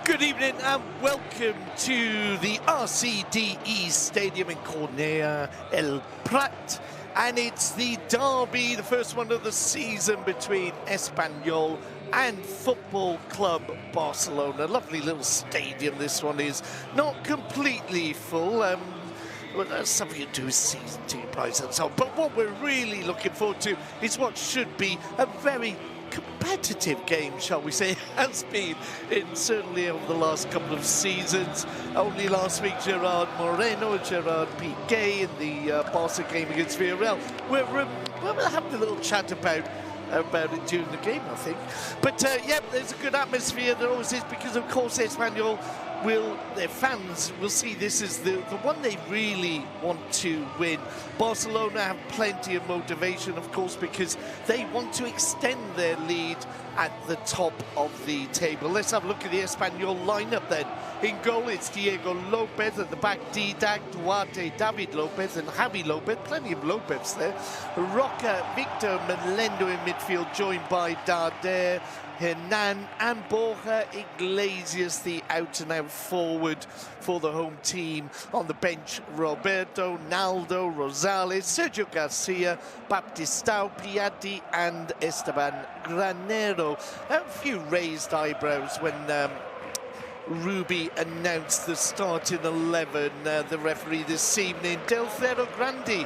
Good evening and welcome to the RCDE Stadium in Cornellà El Prat. And it's the derby, the first one of the season between Espanyol and Football Club Barcelona. Lovely little stadium this one is. Not completely full. Well, that's something to do with season ticket price and so on. But what we're really looking forward to is what should be a very competitive game, shall we say, has been certainly over the last couple of seasons. Only last week, Gerard Moreno, Gerard Piqué in the Barca game against Villarreal. We're having a little chat about it during the game, I think. But yeah, there's a good atmosphere. There always is, because of course Espanyol their fans will see this as the one they really want to win. Barcelona have plenty of motivation, of course, because they want to extend their lead at the top of the table. Let's have a look at the Espanyol lineup then. In goal, it's Diego Lopez. At the back, Didac, Duarte, David Lopez and Javi Lopez. Plenty of Lopez there. Roca, Victor Melendo in midfield, joined by Darder, Hernan and Borja Iglesias, the out-and-out forward for the home team. On the bench, Roberto, Naldo, Rosales, Sergio Garcia, Baptistao, Piatti and Esteban Granero. A few raised eyebrows when Ruby announced the starting 11. The referee this evening, Delcero Grandi,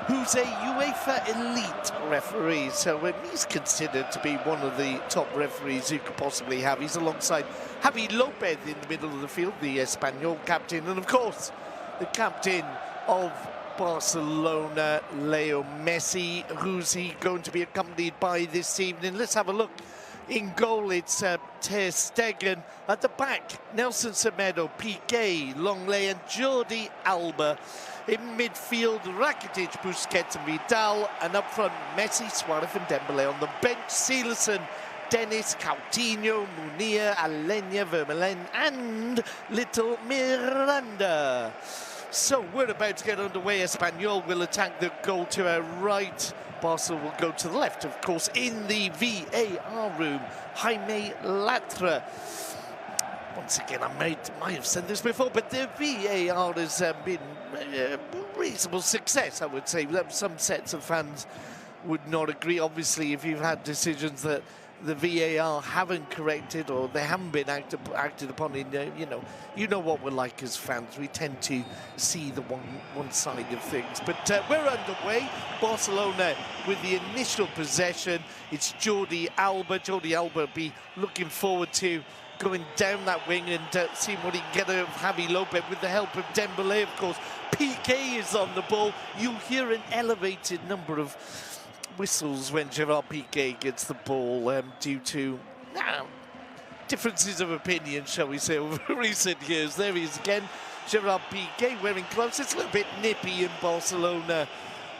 who's a UEFA elite referee, so he's considered to be one of the top referees you could possibly have. He's alongside Javi Lopez in the middle of the field, the Espanyol captain, and of course the captain of Barcelona, Leo Messi. Who's he going to be accompanied by this evening? Let's have a look. In goal, it's Ter Stegen. At the back, Nelson Semedo, Piqué, Longley and Jordi Alba. In midfield, Rakitic, Busquets and Vidal. And up front, Messi, Suarez and Dembele. On the bench, Silerson, Dennis, Coutinho, Munir, Alenya, Vermeulen and Little Miranda. So we're about to get underway. Espanyol will attack the goal to our right. Barca will go to the left, of course, in the VAR room. Jaime Latra. Once again, I might have said this before, but the VAR has been a reasonable success, I would say. Some sets of fans would not agree. Obviously, if you've had decisions that the VAR haven't corrected or they haven't been acted upon, you know what we're like as fans. We tend to see the one side of things. But we're underway. Barcelona with the initial possession. It's Jordi Alba. Jordi Alba will be looking forward to going down that wing and seeing what he can get out of Javi Lopez with the help of Dembele, of course. Piqué is on the ball. You'll hear an elevated number of whistles when Gerard Piqué gets the ball due to differences of opinion, shall we say, over recent years. There he is again, Gerard Piqué wearing gloves. It's a little bit nippy in Barcelona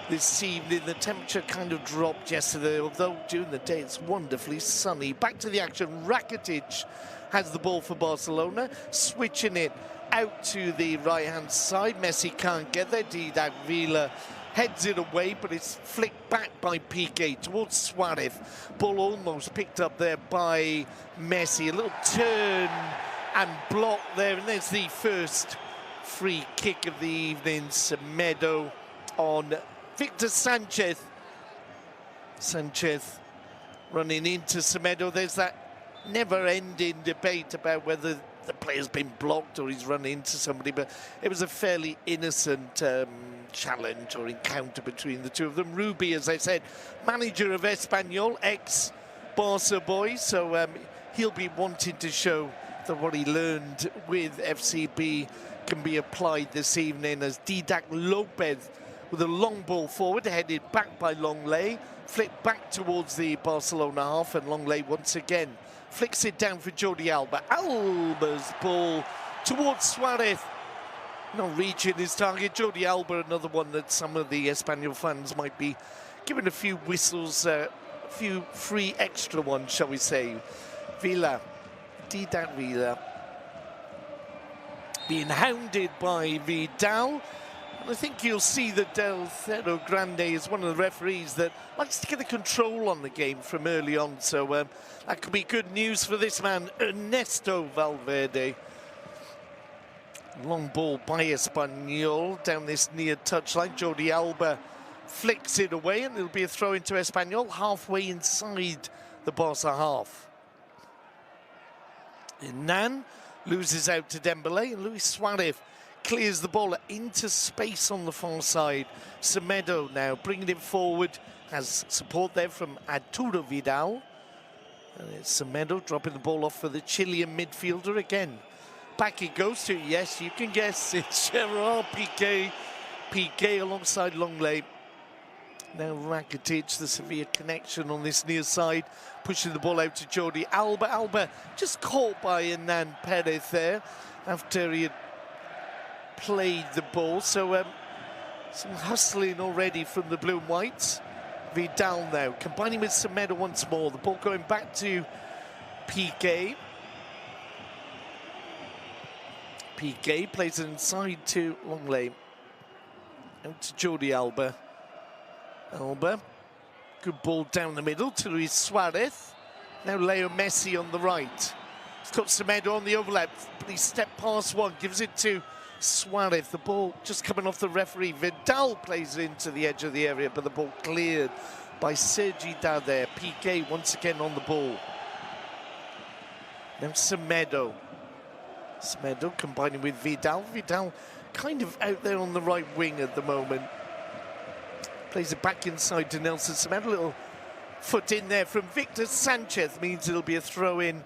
this evening. The temperature kind of dropped yesterday, although during the day it's wonderfully sunny. Back to the action. Rakitic has the ball for Barcelona, switching it out to the right-hand side. Messi can't get there. Didac Villa heads it away, but it's flicked back by Piqué towards Suarez. Ball almost picked up there by Messi. A little turn and block there, and there's the first free kick of the evening. Semedo on Victor Sanchez. Sanchez running into Semedo. There's that never-ending debate about whether the player's been blocked or he's run into somebody, but it was a fairly innocent challenge or encounter between the two of them. Ruby, as I said, manager of Espanyol, ex-Barca boy, so he'll be wanting to show that what he learned with FCB can be applied this evening, as Didac Lopez with a long ball forward, headed back by Longley, flicked back towards the Barcelona half, and Longley once again flicks it down for Jordi Alba. Alba's ball towards Suarez, not reaching his target. Jordi Alba, another one that some of the Espanyol fans might be giving a few whistles, a few free extra ones, shall we say. Villa, Didac Villa, being hounded by Vidal. And I think you'll see that Del Cerro Grande is one of the referees that likes to get the control on the game from early on. So that could be good news for this man, Ernesto Valverde. Long ball by Espanyol down this near touchline. Jordi Alba flicks it away, and it'll be a throw into Espanyol halfway inside the Barca half. Nan loses out to Dembélé, and Luis Suarez clears the ball into space on the far side. Semedo now bringing it forward, has support there from Arturo Vidal. And it's Semedo dropping the ball off for the Chilean midfielder again. Back it goes to, yes, you can guess, it's Gerard Piqué. Piqué alongside Longley. Now Rakitic, the Sevilla connection on this near side, pushing the ball out to Jordi Alba. Alba just caught by Hernan Perez there after he had played the ball. So some hustling already from the blue and whites. Vidal now combining with Semedo once more. The ball going back to Piqué. Piqué plays it inside to Longley. Out to Jordi Alba. Alba, good ball down the middle to Luis Suarez. Now Leo Messi on the right. He's got Semedo on the overlap, but he stepped past one, gives it to Suarez. The ball just coming off the referee. Vidal plays it into the edge of the area, but the ball cleared by Sergi Dade. Piqué once again on the ball. Now Semedo. Semedo combining with Vidal. Vidal kind of out there on the right wing at the moment. Plays it back inside to Nelson Semedo. A little foot in there from Victor Sanchez means it'll be a throw in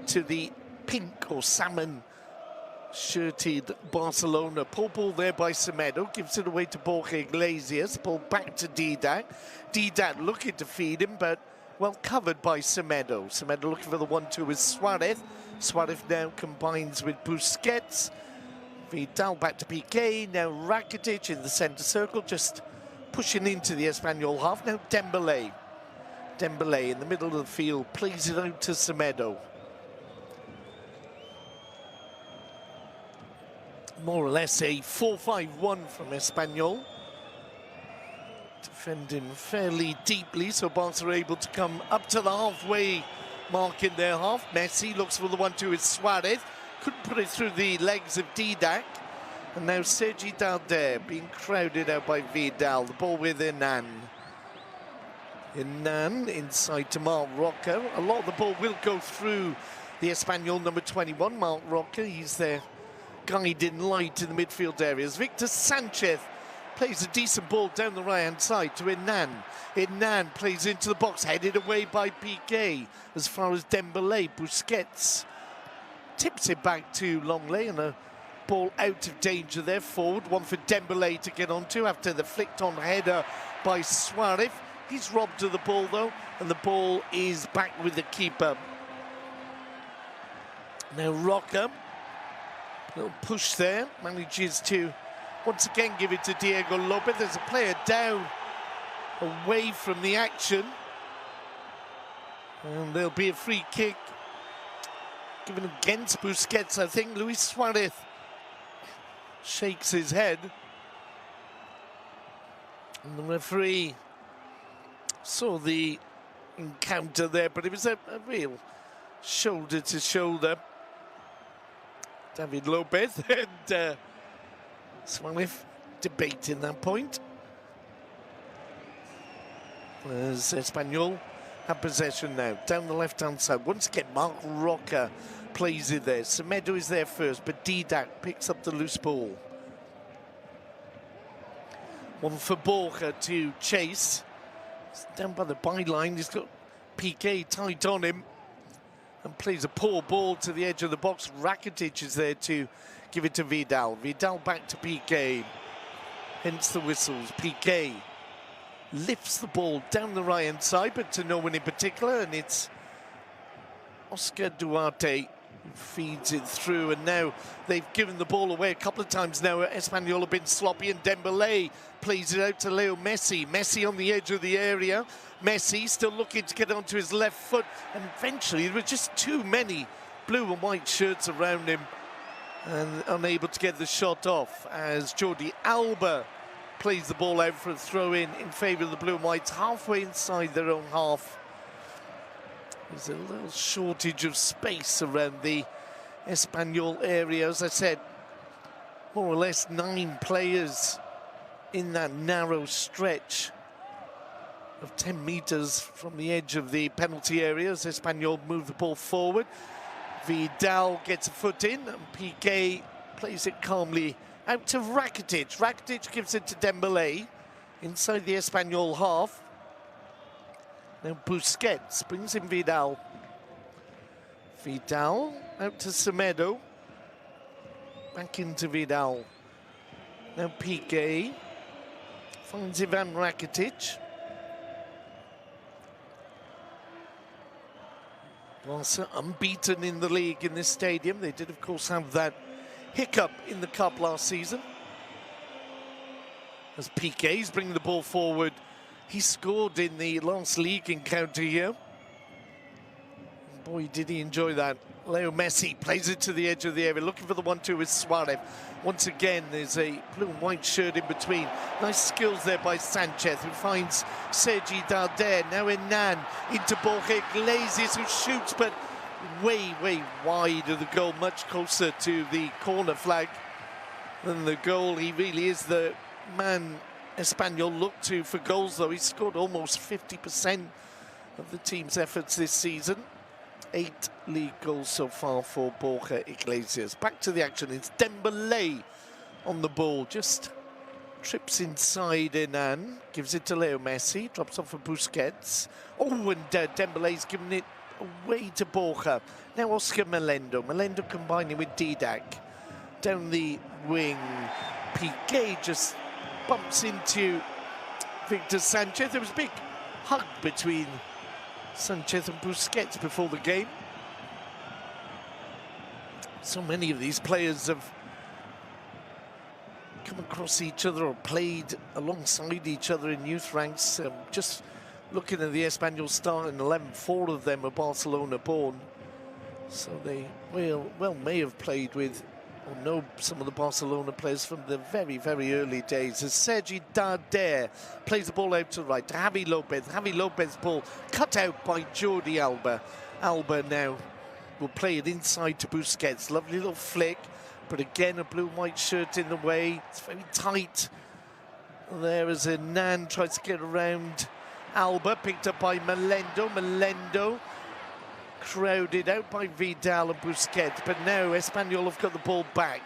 to the pink or salmon shirted Barcelona. Pull ball there by Semedo, gives it away to Borja Iglesias. Ball back to Didac. Didac looking to feed him, but well covered by Semedo. Semedo looking for the 1-2 with Suarez. Suarez now combines with Busquets. Vidal back to Piqué. Now Rakitic in the centre circle, just pushing into the Espanyol half. Now Dembélé. Dembélé in the middle of the field, plays it out to Semedo. More or less a 4-5-1 from Espanyol. Defending fairly deeply, so Barca are able to come up to the halfway mark in their half. Messi looks for the 1-2 with Suarez. Couldn't put it through the legs of Didac. And now Sergi Dade being crowded out by Vidal. The ball with Hernan. Hernan inside to Marc Roca. A lot of the ball will go through the Espanyol number 21, Marc Roca. He's their guiding light in the midfield areas. Victor Sanchez plays a decent ball down the right-hand side to Hernan. Hernan plays into the box, headed away by Piqué. As far as Dembélé, Busquets tips it back to Longley, and a ball out of danger there, forward. One for Dembélé to get onto after the flicked-on header by Suarez. He's robbed of the ball, though, and the ball is back with the keeper. Now Roca, little push there, manages to once again give it to Diego Lopez. There's a player down, away from the action. And there'll be a free kick given against Busquets, I think. Luis Suarez shakes his head. And the referee saw the encounter there, but it was a real shoulder to shoulder. David Lopez and Suarez debating that point. As Espanyol have possession now, down the left-hand side. Once again, Marc Roca plays it there. Semedo is there first, but Didac picks up the loose ball. One for Borja to chase. He's down by the byline. He's got Piqué tight on him and plays a poor ball to the edge of the box. Rakitic is there to give it to Vidal. Vidal back to Piqué. Hence the whistles. Piqué lifts the ball down the right-hand side, but to no one in particular, and it's Oscar Duarte who feeds it through, and now they've given the ball away a couple of times now. Espanyol have been sloppy, and Dembélé plays it out to Leo Messi. Messi on the edge of the area. Messi still looking to get onto his left foot, and eventually there were just too many blue and white shirts around him. and unable to get the shot off as Jordi Alba plays the ball out for a throw-in favour of the Blue and Whites, halfway inside their own half. There's a little shortage of space around the Espanyol area. As I said, more or less 9 players in that narrow stretch of 10 metres from the edge of the penalty area as Espanyol move the ball forward. Vidal gets a foot in and Piqué plays it calmly out to Rakitic. Rakitic gives it to Dembélé inside the Espanyol half. Now Busquets brings in Vidal. Vidal out to Semedo. Back into Vidal. Now Piqué finds Ivan Rakitic. Barca unbeaten in the league in this stadium. They did, of course, have that hiccup in the cup last season. As Piqué's bringing the ball forward, he scored in the last league encounter here. Boy, did he enjoy that. Leo Messi plays it to the edge of the area, looking for the 1-2 with Suarez. Once again, there's a blue and white shirt in between. Nice skills there by Sanchez, who finds Sergi Darder. Now Nan into Borja Iglesias, who shoots, but way, way wide of the goal, much closer to the corner flag than the goal. He really is the man Espanyol look to for goals, though. He's scored almost 50% of the team's efforts this season. 8 league goals so far for Borja Iglesias. Back to the action. It's Dembélé on the ball. Just trips inside Nan. Gives it to Leo Messi. Drops off for Busquets. Oh, and Dembélé's giving it away to Borja. Now Oscar Melendo. Melendo combining with Didac. Down the wing. Piqué just bumps into Victor Sanchez. There was a big hug between Sanchez and Busquets before the game. So many of these players have come across each other or played alongside each other in youth ranks. Just looking at the Espanyol starting 11, 4 of them are Barcelona born. So they well may have played with or know some of the Barcelona players from the very, very early days. As Sergi Darder plays the ball out to right to Javi Lopez. Javi Lopez ball cut out by Jordi Alba. Alba now will play it inside to Busquets. Lovely little flick, but again a blue and white shirt in the way. It's very tight there as Nan tries to get around Alba, picked up by Melendo. Melendo crowded out by Vidal and Busquets, but now Espanyol have got the ball back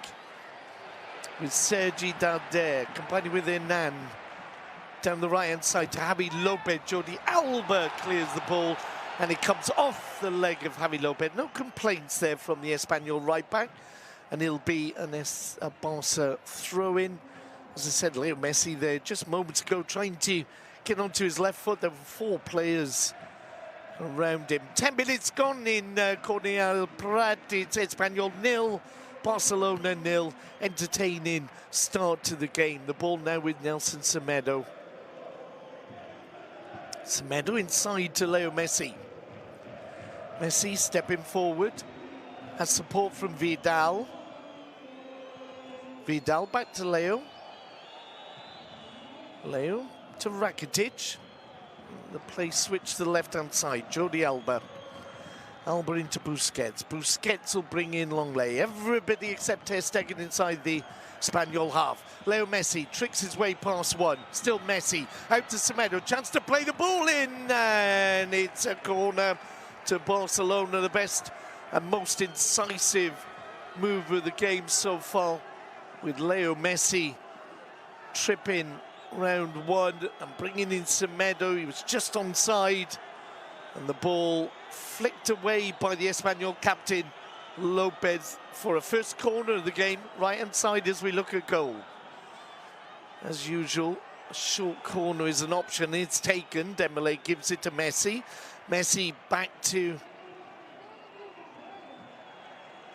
with Sergi Darder combining with Nan down the right hand side to Javi Lopez. Jordi Alba clears the ball and it comes off the leg of Javi Lopez. No complaints there from the Espanyol right back, and it'll be a Barca throw in. As I said, Leo Messi there just moments ago trying to get onto his left foot. There were 4 players around him. 10 minutes gone in Cornellà El Prat. It's Espanyol 0, Barcelona 0. Entertaining start to the game. The ball now with Nelson Semedo. Semedo inside to Leo Messi. Messi stepping forward. Has support from Vidal. Vidal back to Leo. Leo to Rakitic. The play switch to the left-hand side. Jordi Alba. Alba into Busquets. Busquets will bring in Longley. Everybody except Ter Stegen inside the Espanyol half. Leo Messi tricks his way past one. Still Messi. Out to Semedo. Chance to play the ball in. And it's a corner to Barcelona. The best and most incisive move of the game so far, with Leo Messi tripping round one and bringing in Semedo. He was just onside, and the ball flicked away by the Espanyol captain Lopez for a first corner of the game, right hand side as we look at goal. As usual, a short corner is an option. It's taken. Dembélé gives it to Messi. Messi back to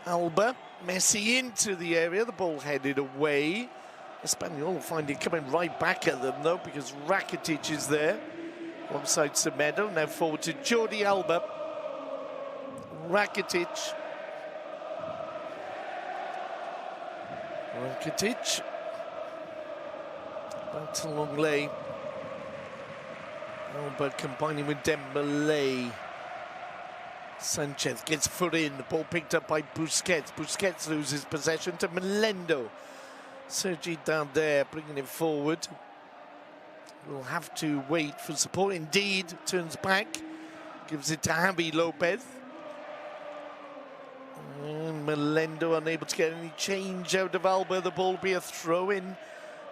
Alba. Messi into the area. The ball headed away. Espanyol find it coming right back at them, though, because Rakitic is there. Alongside Semedo. Now forward to Jordi Alba. Rakitic. Rakitic. Back to Longley. Alba combining with Dembele. Sanchez gets foot in. The ball picked up by Busquets. Busquets loses possession to Melendo. Sergi down there, bringing it forward. Will have to wait for support. Indeed, turns back. Gives it to Javi Lopez. And Melendo unable to get any change out of Alba. The ball will be a throw-in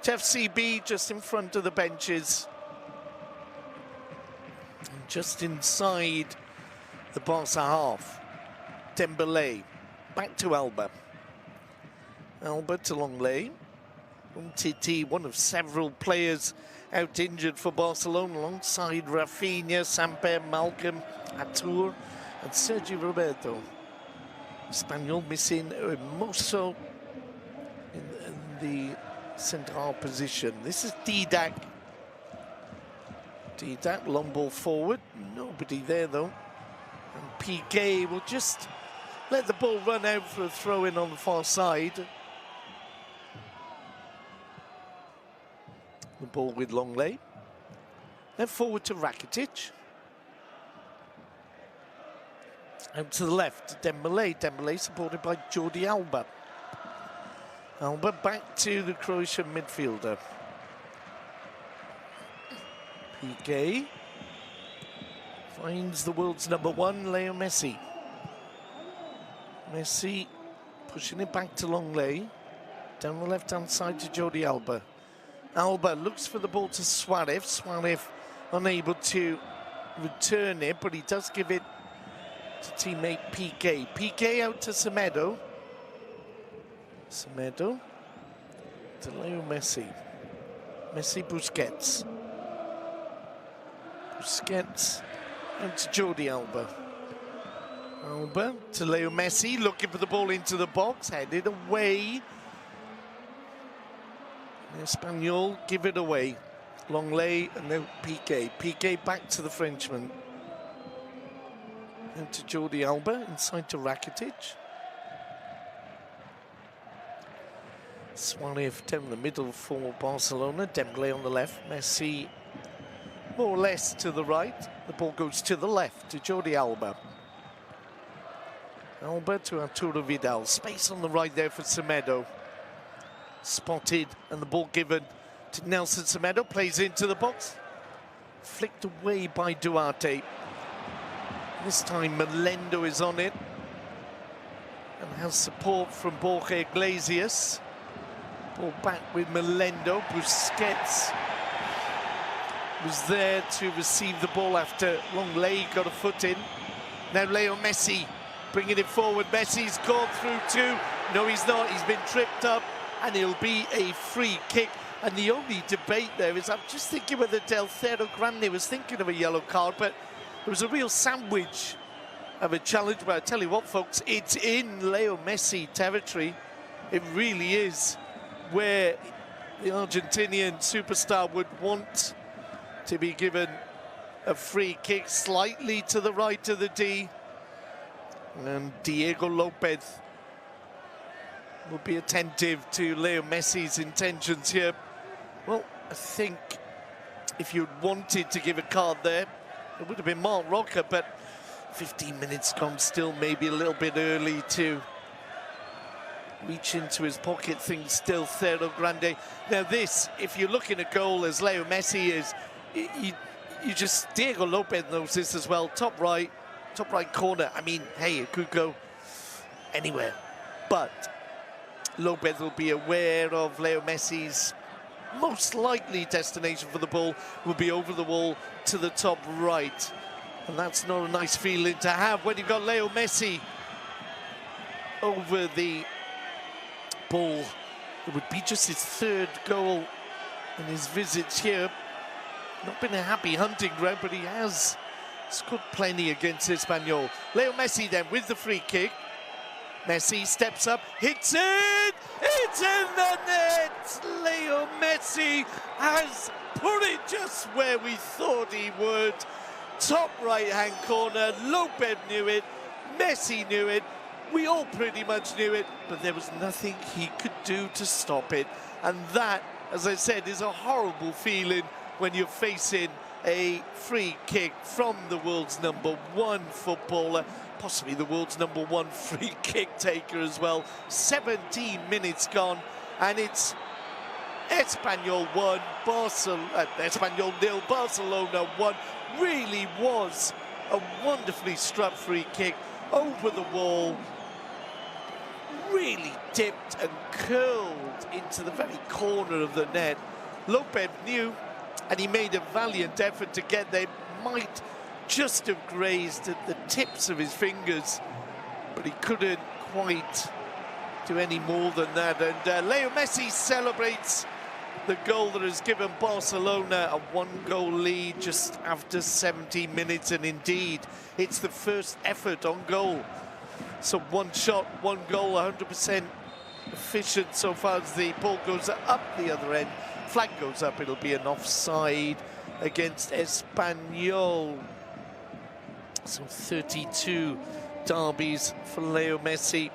to FCB just in front of the benches. And just inside the Barca half. Dembele. Back to Alba. Alba to Longley. Titi, one of several players out injured for Barcelona, alongside Rafinha, Samper, Malcolm, Artur, and Sergio Roberto. Espanyol missing Hermoso in the central position. This is Didac. Didac, long ball forward. Nobody there though. And Piqué will just let the ball run out for a throw-in on the far side. The ball with Longley. Then forward to Rakitic. Out to the left, Dembele. Dembele supported by Jordi Alba. Alba back to the Croatian midfielder. Piqué finds the world's #1, Leo Messi. Messi pushing it back to Longley. Down the left-hand side to Jordi Alba. Alba looks for the ball to Suarez. Suarez unable to return it, but he does give it to teammate Piqué. Piqué out to Semedo. Semedo to Leo Messi. Messi, Busquets. Busquets out to Jordi Alba. Alba to Leo Messi, looking for the ball into the box, headed away. Espanyol give it away. Longley and now Piqué. Piqué back to the Frenchman. And to Jordi Alba, inside to Rakitic. Suarez down the middle for Barcelona. Dembele on the left. Messi more or less to the right. The ball goes to the left to Jordi Alba. Alba to Arturo Vidal. Space on the right there for Semedo. Spotted and the ball given to Nelson Semedo. Plays into the box. Flicked away by Duarte. This time Melendo is on it and has support from Borja Iglesias. Ball back with Melendo. Busquets was there to receive the ball after Longley got a foot in. Now Leo Messi bringing it forward. Messi's gone through two. No, he's not. He's been tripped up and it'll be a free kick. And the only debate there is, I'm just thinking whether Del Cerro Grande was thinking of a yellow card, but it was a real sandwich of a challenge. But I tell you what, folks, it's in Leo Messi territory. It really is where the Argentinian superstar would want to be given a free kick, slightly to the right of the D. And Diego Lopez will be attentive to Leo Messi's intentions here. Well, I think if you'd wanted to give a card there, it would have been Marc Roca, but 15 minutes gone, still maybe a little bit early to reach into his pocket. Things still Cerro Grande. Now this, if you're looking at goal as Leo Messi is, you just, Diego Lopez knows this as well. Top right corner. I mean, hey, it could go anywhere, but Lopez will be aware of Leo Messi's most likely destination for the ball will be over the wall to the top right. And that's not a nice feeling to have when you've got Leo Messi over the ball. It would be just his third goal in his visits here. Not been a happy hunting ground, but he has scored plenty against Espanyol. Leo Messi then with the free kick. Messi steps up, hits it! It's in the net! Leo Messi has put it just where we thought he would. Top right-hand corner, Lopez knew it, Messi knew it, We all pretty much knew it, but there was nothing he could do to stop it. And that, as I said, is a horrible feeling when you're facing a free kick from the world's #1 footballer, possibly the world's #1 free kick taker as well. 17 minutes gone, and it's Espanyol 1, Espanyol 0, Barcelona 1. Really was a wonderfully struck free kick over the wall, really dipped and curled into the very corner of the net. Lopez knew, and he made a valiant effort to get there. Might just have grazed at the tips of his fingers, but he couldn't quite do any more than that. And Leo Messi celebrates the goal that has given Barcelona a 1-goal lead just after 17 minutes, and indeed it's the first effort on goal. So 1 shot, 1 goal, 100% efficient so far as the ball goes up the other end. Flag goes up, it'll be an offside against Espanyol. So 32 derbies for Leo Messi.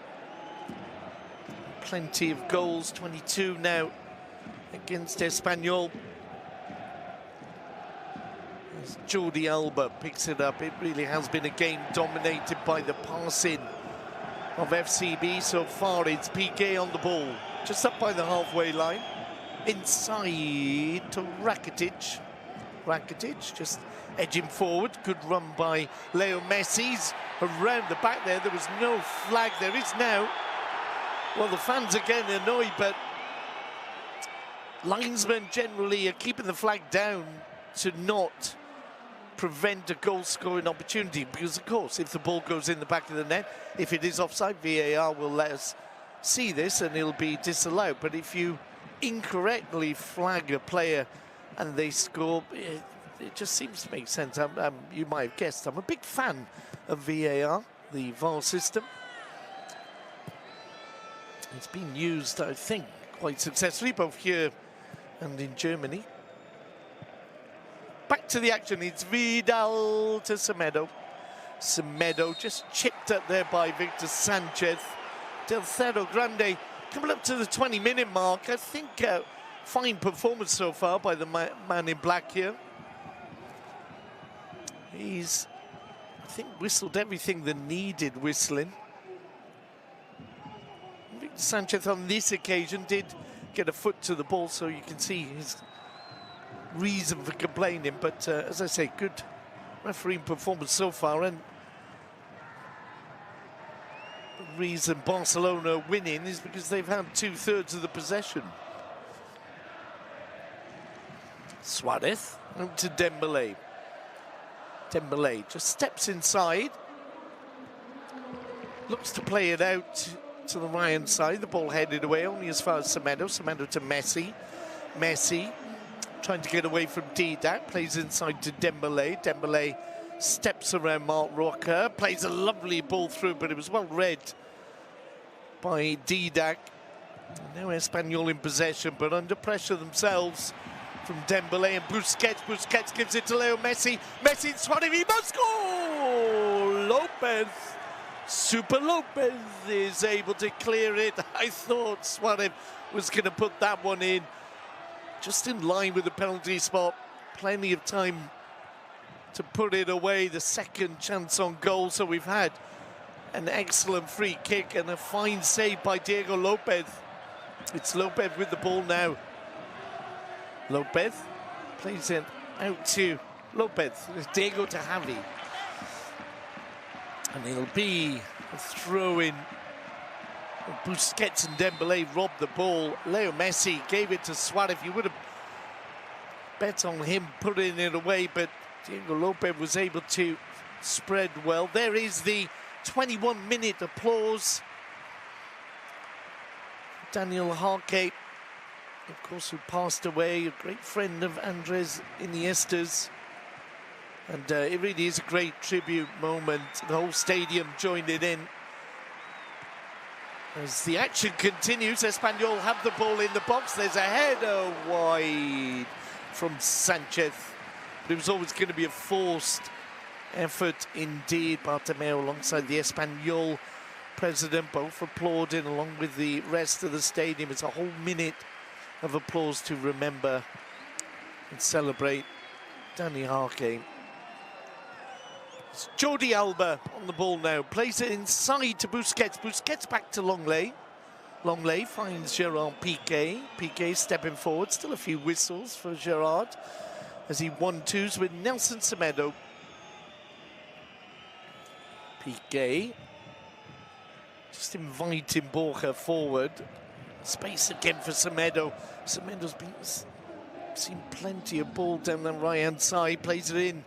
Plenty of goals, 22 now against Espanyol. As Jordi Alba picks it up, it really has been a game dominated by the passing of FCB so far. It's Piqué on the ball, just up by the halfway line. Inside to Rakitic. Rakitic just edging forward. Good run by Leo Messi's around the back there. There was no flag. There is now. Well, the fans are getting annoyed, but linesmen generally are keeping the flag down to not prevent a goal-scoring opportunity, because of course if the ball goes in the back of the net, if it is offside, VAR will let us see this and it'll be disallowed. But if you incorrectly flag a player and they score, it just seems to make sense. You might have guessed I'm a big fan of VAR, the VAR system. It's been used, I think, quite successfully both here and in Germany. Back to the action, it's Vidal to Semedo. Semedo just chipped up there by Victor Sanchez. Tercero Grande coming up to the 20-minute mark. I think fine performance so far by the man in black here. He's, I think, whistled everything that needed whistling. Victor Sanchez on this occasion did get a foot to the ball, so you can see his reason for complaining, but as I say, good refereeing performance so far, and the reason Barcelona are winning is because they've had 2/3 of the possession. Suarez out to Dembélé. Dembélé just steps inside, looks to play it out to the right-hand side. The ball headed away only as far as Semedo. Semedo to Messi. Messi trying to get away from Didac, plays inside to Dembélé. Dembélé steps around Marc Roca, plays a lovely ball through, but it was well read by Didac. Now Espanyol in possession, but under pressure themselves from Dembélé and Busquets. Busquets gives it to Leo Messi. Messi in front of him, must score! Lopez, Super Lopez is able to clear it. I thought Suarez was going to put that one in, just in line with the penalty spot. Plenty of time to put it away. The second chance on goal. So we've had an excellent free kick and a fine save by Diego Lopez. It's Lopez with the ball now. Lopez plays it out to Lopez. Diego to Javi. And it'll be a throw-in. Busquets and Dembélé robbed the ball. Leo Messi gave it to Suarez. You would have bet on him putting it away, but Diego Lopez was able to spread well. There is the 21-minute applause. Daniel Harke, of course, who passed away, a great friend of Andres Iniesta's. And it really is a great tribute moment. The whole stadium joined it in. As the action continues, Espanyol have the ball in the box. There's a header wide from Sanchez. But it was always going to be a forced effort indeed. Bartomeu alongside the Espanyol president, both applauding along with the rest of the stadium. It's a whole minute of applause to remember and celebrate Danny Harkey. It's Jordi Alba on the ball now, plays it inside to Busquets. Busquets back to Longley. Longley finds Gerard Piqué. Piqué stepping forward, still a few whistles for Gerard as he 1-2s with Nelson Semedo. Piqué just inviting Borja forward. Space again for Semedo. Semedo's seen plenty of ball down the right-hand side. Plays it in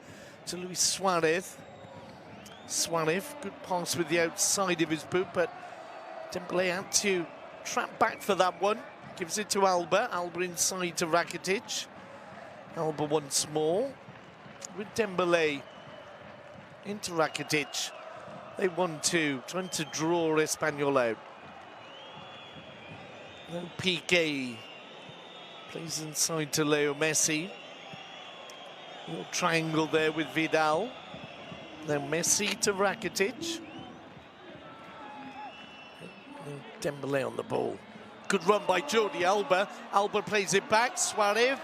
to Luis Suarez. Suarez, good pass with the outside of his boot, but Dembélé had to trap back for that one. Gives it to Alba. Alba inside to Rakitic. Alba once more with Dembélé into Rakitic. They 1-2, trying to draw Espanyol out. No Piqué plays inside to Leo Messi. Little triangle there with Vidal. Now Messi to Rakitic. Dembélé on the ball. Good run by Jordi Alba. Alba plays it back. Suarez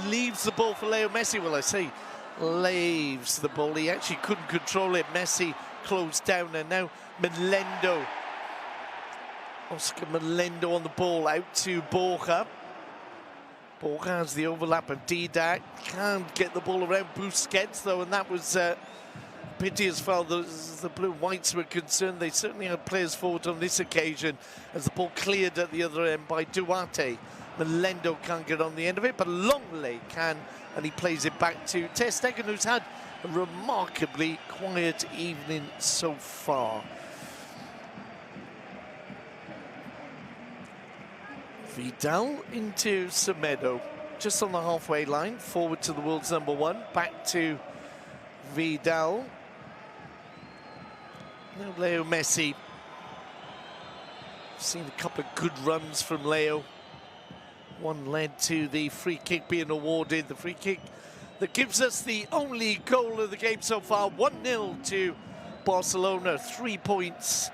leaves the ball for Leo Messi. Well, I say leaves the ball. He actually couldn't control it. Messi closed down, and now Melendo. Oscar Melendo on the ball, out to Borja. Borja has the overlap of Didac. Can't get the ball around Busquets, though, and that was pity as far as the Blue Whites were concerned. They certainly had players forward on this occasion as the ball cleared at the other end by Duarte. Melendo can't get on the end of it, but Longley can, and he plays it back to Ter Stegen, who's had a remarkably quiet evening so far. Vidal into Semedo, just on the halfway line, forward to the world's #1, back to Vidal. Now Leo Messi. Seen a couple of good runs from Leo. One led to the free kick being awarded, the free kick that gives us the only goal of the game so far. 1-0 to Barcelona, 3 points.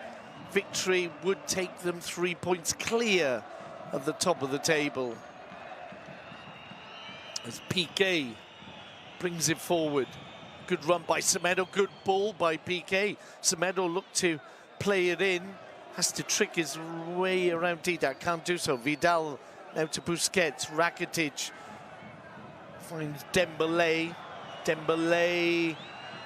Victory would take them 3 points clear at the top of the table. As Piqué brings it forward. Good run by Semedo, good ball by Piqué. Semedo looked to play it in, has to trick his way around Didac, can't do so. Vidal now to Busquets, Rakitic finds Dembélé. Dembélé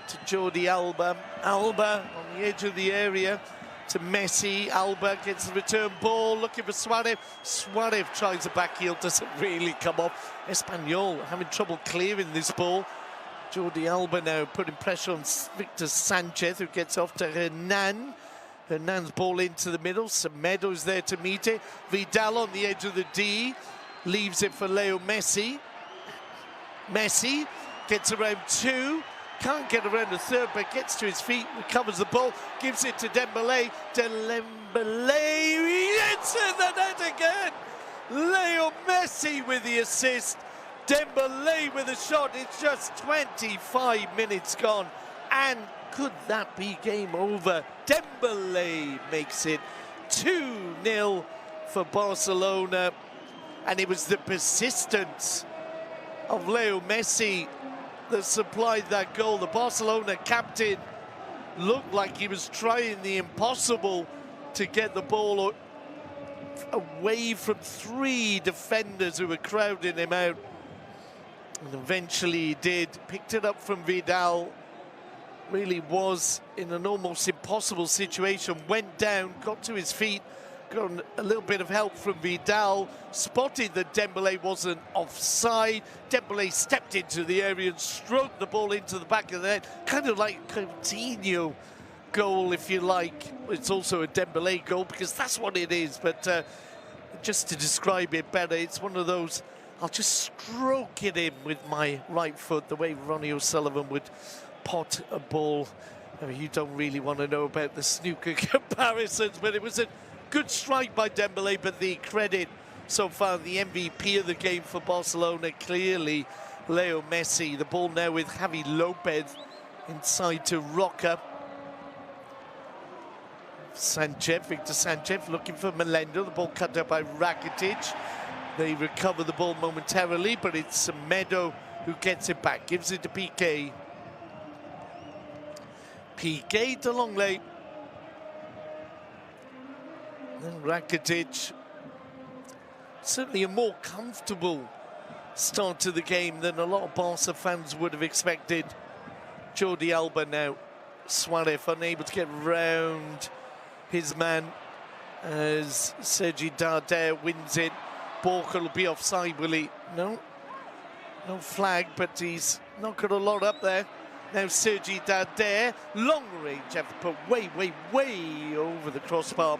to Jordi Alba. Alba on the edge of the area to Messi. Alba gets the return ball, looking for Suarez. Suarez tries a back heel, doesn't really come off. Espanyol having trouble clearing this ball. Jordi Alba now putting pressure on Victor Sanchez, who gets off to Hernan. Hernan's ball into the middle. Semedo's there to meet it. Vidal on the edge of the D. Leaves it for Leo Messi. Messi gets around 2. Can't get around the 3rd, but gets to his feet, recovers the ball, gives it to Dembélé. Dembélé, he hits in the net again. Leo Messi with the assist. Dembélé with a shot. It's just 25 minutes gone. And could that be game over? Dembélé makes it 2-0 for Barcelona. And it was the persistence of Leo Messi that supplied that goal. The Barcelona captain looked like he was trying the impossible to get the ball away from 3 defenders who were crowding him out. And eventually he did. Picked it up from Vidal. Really was in an almost impossible situation. Went down, got to his feet, got a little bit of help from Vidal. Spotted that Dembélé wasn't offside. Dembélé stepped into the area and stroked the ball into the back of the net. Kind of like a Coutinho goal, if you like. It's also a Dembélé goal because that's what it is. But just to describe it better, it's one of those, I'll just stroke it in with my right foot, the way Ronnie O'Sullivan would pot a ball. I mean, you don't really want to know about the snooker comparisons, but it was a good strike by Dembélé, but the credit so far, the MVP of the game for Barcelona, clearly Leo Messi. The ball now with Javi Lopez inside to Roca. Sanchez, Victor Sanchez looking for Melendo. The ball cut out by Rakitic. They recover the ball momentarily, but it's Meadow who gets it back. Gives it to Piqué. Piqué to Longley. Then Rakitic. Certainly a more comfortable start to the game than a lot of Barca fans would have expected. Jordi Alba now. Suarez unable to get round his man as Sergi Darder wins it. Borca will be offside, will he? No. No flag, but he's not got a lot up there. Now Sergi Darder, long range effort, but way, way, way over the crossbar.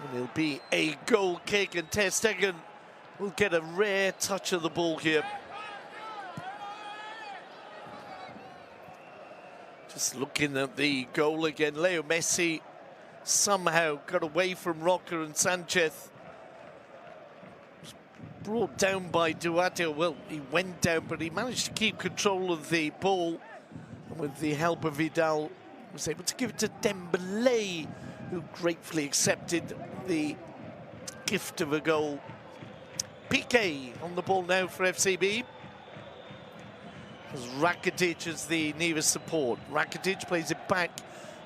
And it'll be a goal kick, and Ter Stegen will get a rare touch of the ball here. Just looking at the goal again, Leo Messi somehow got away from Roca and Sanchez. Was brought down by Duarte. Well, he went down, but he managed to keep control of the ball. And with the help of Vidal, was able to give it to Dembélé, who gratefully accepted the gift of a goal. Piqué on the ball now for FCB. As Rakitic is the nearest support. Rakitic plays it back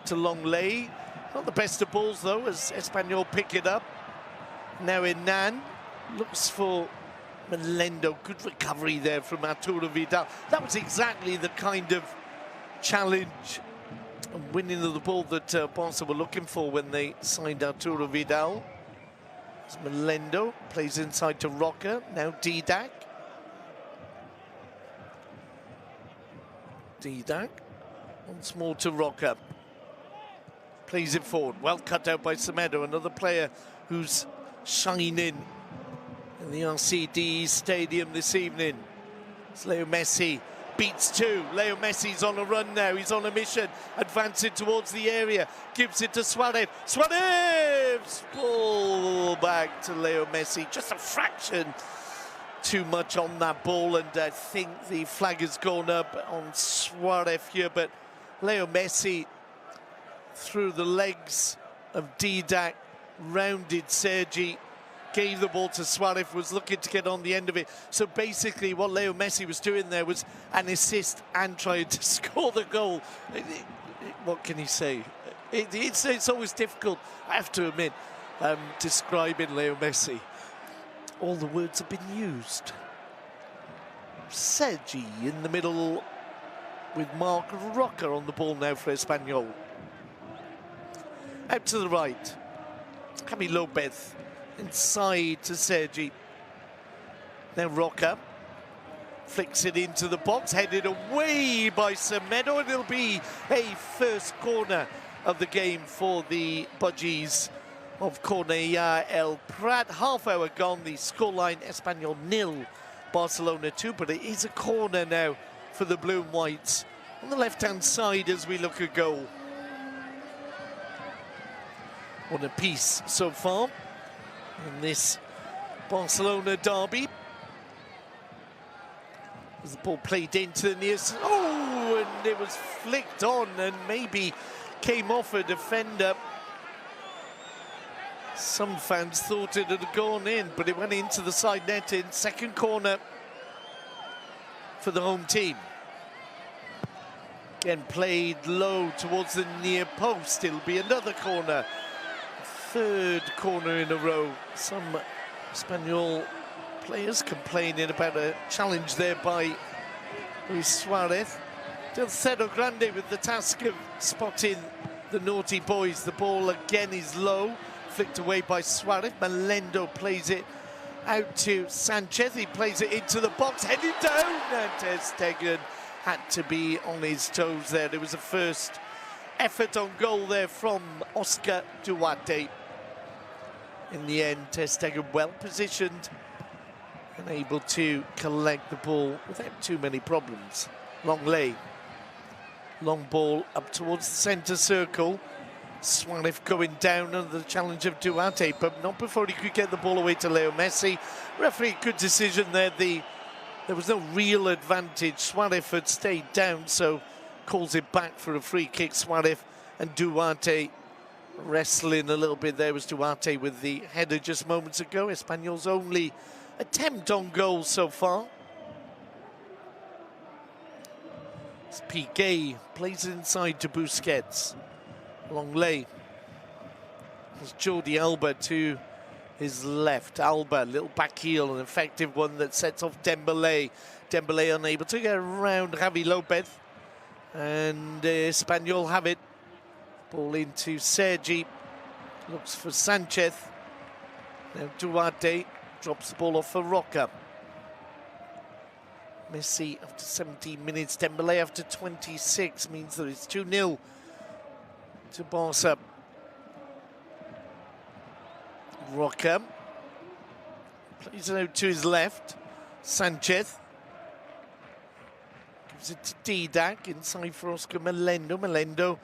to Longley. Not the best of balls though, as Espanyol pick it up. Now Hernan looks for Melendo. Good recovery there from Arturo Vidal. That was exactly the kind of challenge and winning of the ball that Barca were looking for when they signed Arturo Vidal. As Melendo plays inside to Roca. Now Didac. Didac once more to Roca. Plays it forward. Well cut out by Semedo, another player who's shining in the RCD Stadium this evening. It's Leo Messi. Beats two. Leo Messi's on a run now. He's on a mission. Advancing towards the area. Gives it to Suarez. Suarez! Ball back to Leo Messi. Just a fraction too much on that ball, and I think the flag has gone up on Suarez here, but Leo Messi through the legs of Didac, rounded Sergi, gave the ball to Suarez, was looking to get on the end of it. So basically what Leo Messi was doing there was an assist and trying to score the goal. What can he say? It's always difficult, I have to admit, describing Leo Messi. All the words have been used. Sergi in the middle with Marc Roca on the ball now for Espanyol. Out to the right. Javi Lopez inside to Sergi. Now Roca flicks it into the box, headed away by Semedo, and it'll be a first corner of the game for the Budgies of Cornellà El Prat. Half hour gone, the scoreline Espanyol 0, Barcelona 2, but it is a corner now for the blue and whites. On the left-hand side as we look at goal. What a piece so far in this Barcelona derby. As the ball played into the near... Oh, and it was flicked on and maybe came off a defender. Some fans thought it had gone in, but it went into the side net in second corner for the home team. Again, played low towards the near post. It'll be another corner. Third corner in a row. Some Espanyol players complaining about a challenge there by Luis Suarez. Del Cerro Grande with the task of spotting the naughty boys. The ball again is low. Flicked away by Suarez. Melendo plays it out to Sanchez. He plays it into the box, heading down, and Ter Stegen had to be on his toes there. There was a first effort on goal there from Oscar Duarte. In the end, Ter Stegen well positioned and able to collect the ball without too many problems. Longley. Long ball up towards the centre circle. Suarez going down under the challenge of Duarte, but not before he could get the ball away to Leo Messi. Referee, good decision there. There was no real advantage. Suarez had stayed down, so calls it back for a free kick. Suarez and Duarte wrestling a little bit there was Duarte with the header just moments ago. Espanyol's only attempt on goal so far. It's Piqué, plays it inside to Busquets. Long lay. It's Jordi Alba to his left. Alba, little back heel, an effective one that sets off Dembélé. Dembélé unable to get around Javi Lopez. And Espanyol have it. Ball into Sergi. Looks for Sanchez. Now Duarte drops the ball off for Roca. Messi after 17 minutes. Dembélé after 26 means that it's 2-0 to Barca. Roca plays it out to his left. Sanchez gives it to Didac inside for Oscar Melendo. Melendo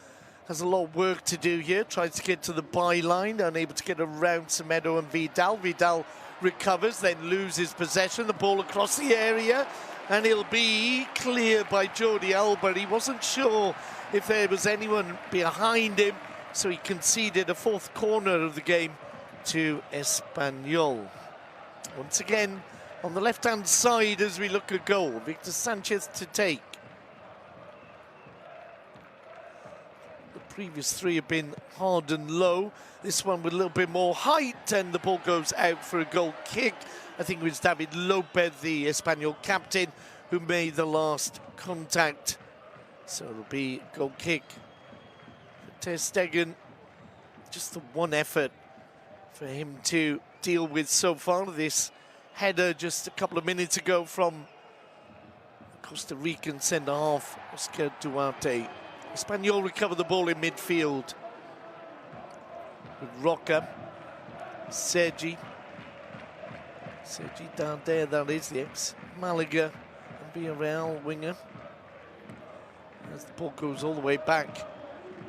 has a lot of work to do here. Tries to get to the byline, unable to get around Semedo and Vidal. Vidal recovers, then loses possession. The ball across the area, and he'll be cleared by Jordi Alba. He wasn't sure if there was anyone behind him, so he conceded a fourth corner of the game to Espanyol. Once again, on the left-hand side as we look at goal, Victor Sanchez to take. The previous three have been hard and low. This one with a little bit more height, and the ball goes out for a goal kick. I think it was David Lopez, the Espanyol captain, who made the last contact. So it'll be a goal kick for Ter Stegen. Just the one effort for him to deal with so far. This header just a couple of minutes ago from Costa Rican centre-half Oscar Duarte. Espanyol recover the ball in midfield with Roca, Sergi down there, that is the ex-Malaga and Villarreal winger. As the ball goes all the way back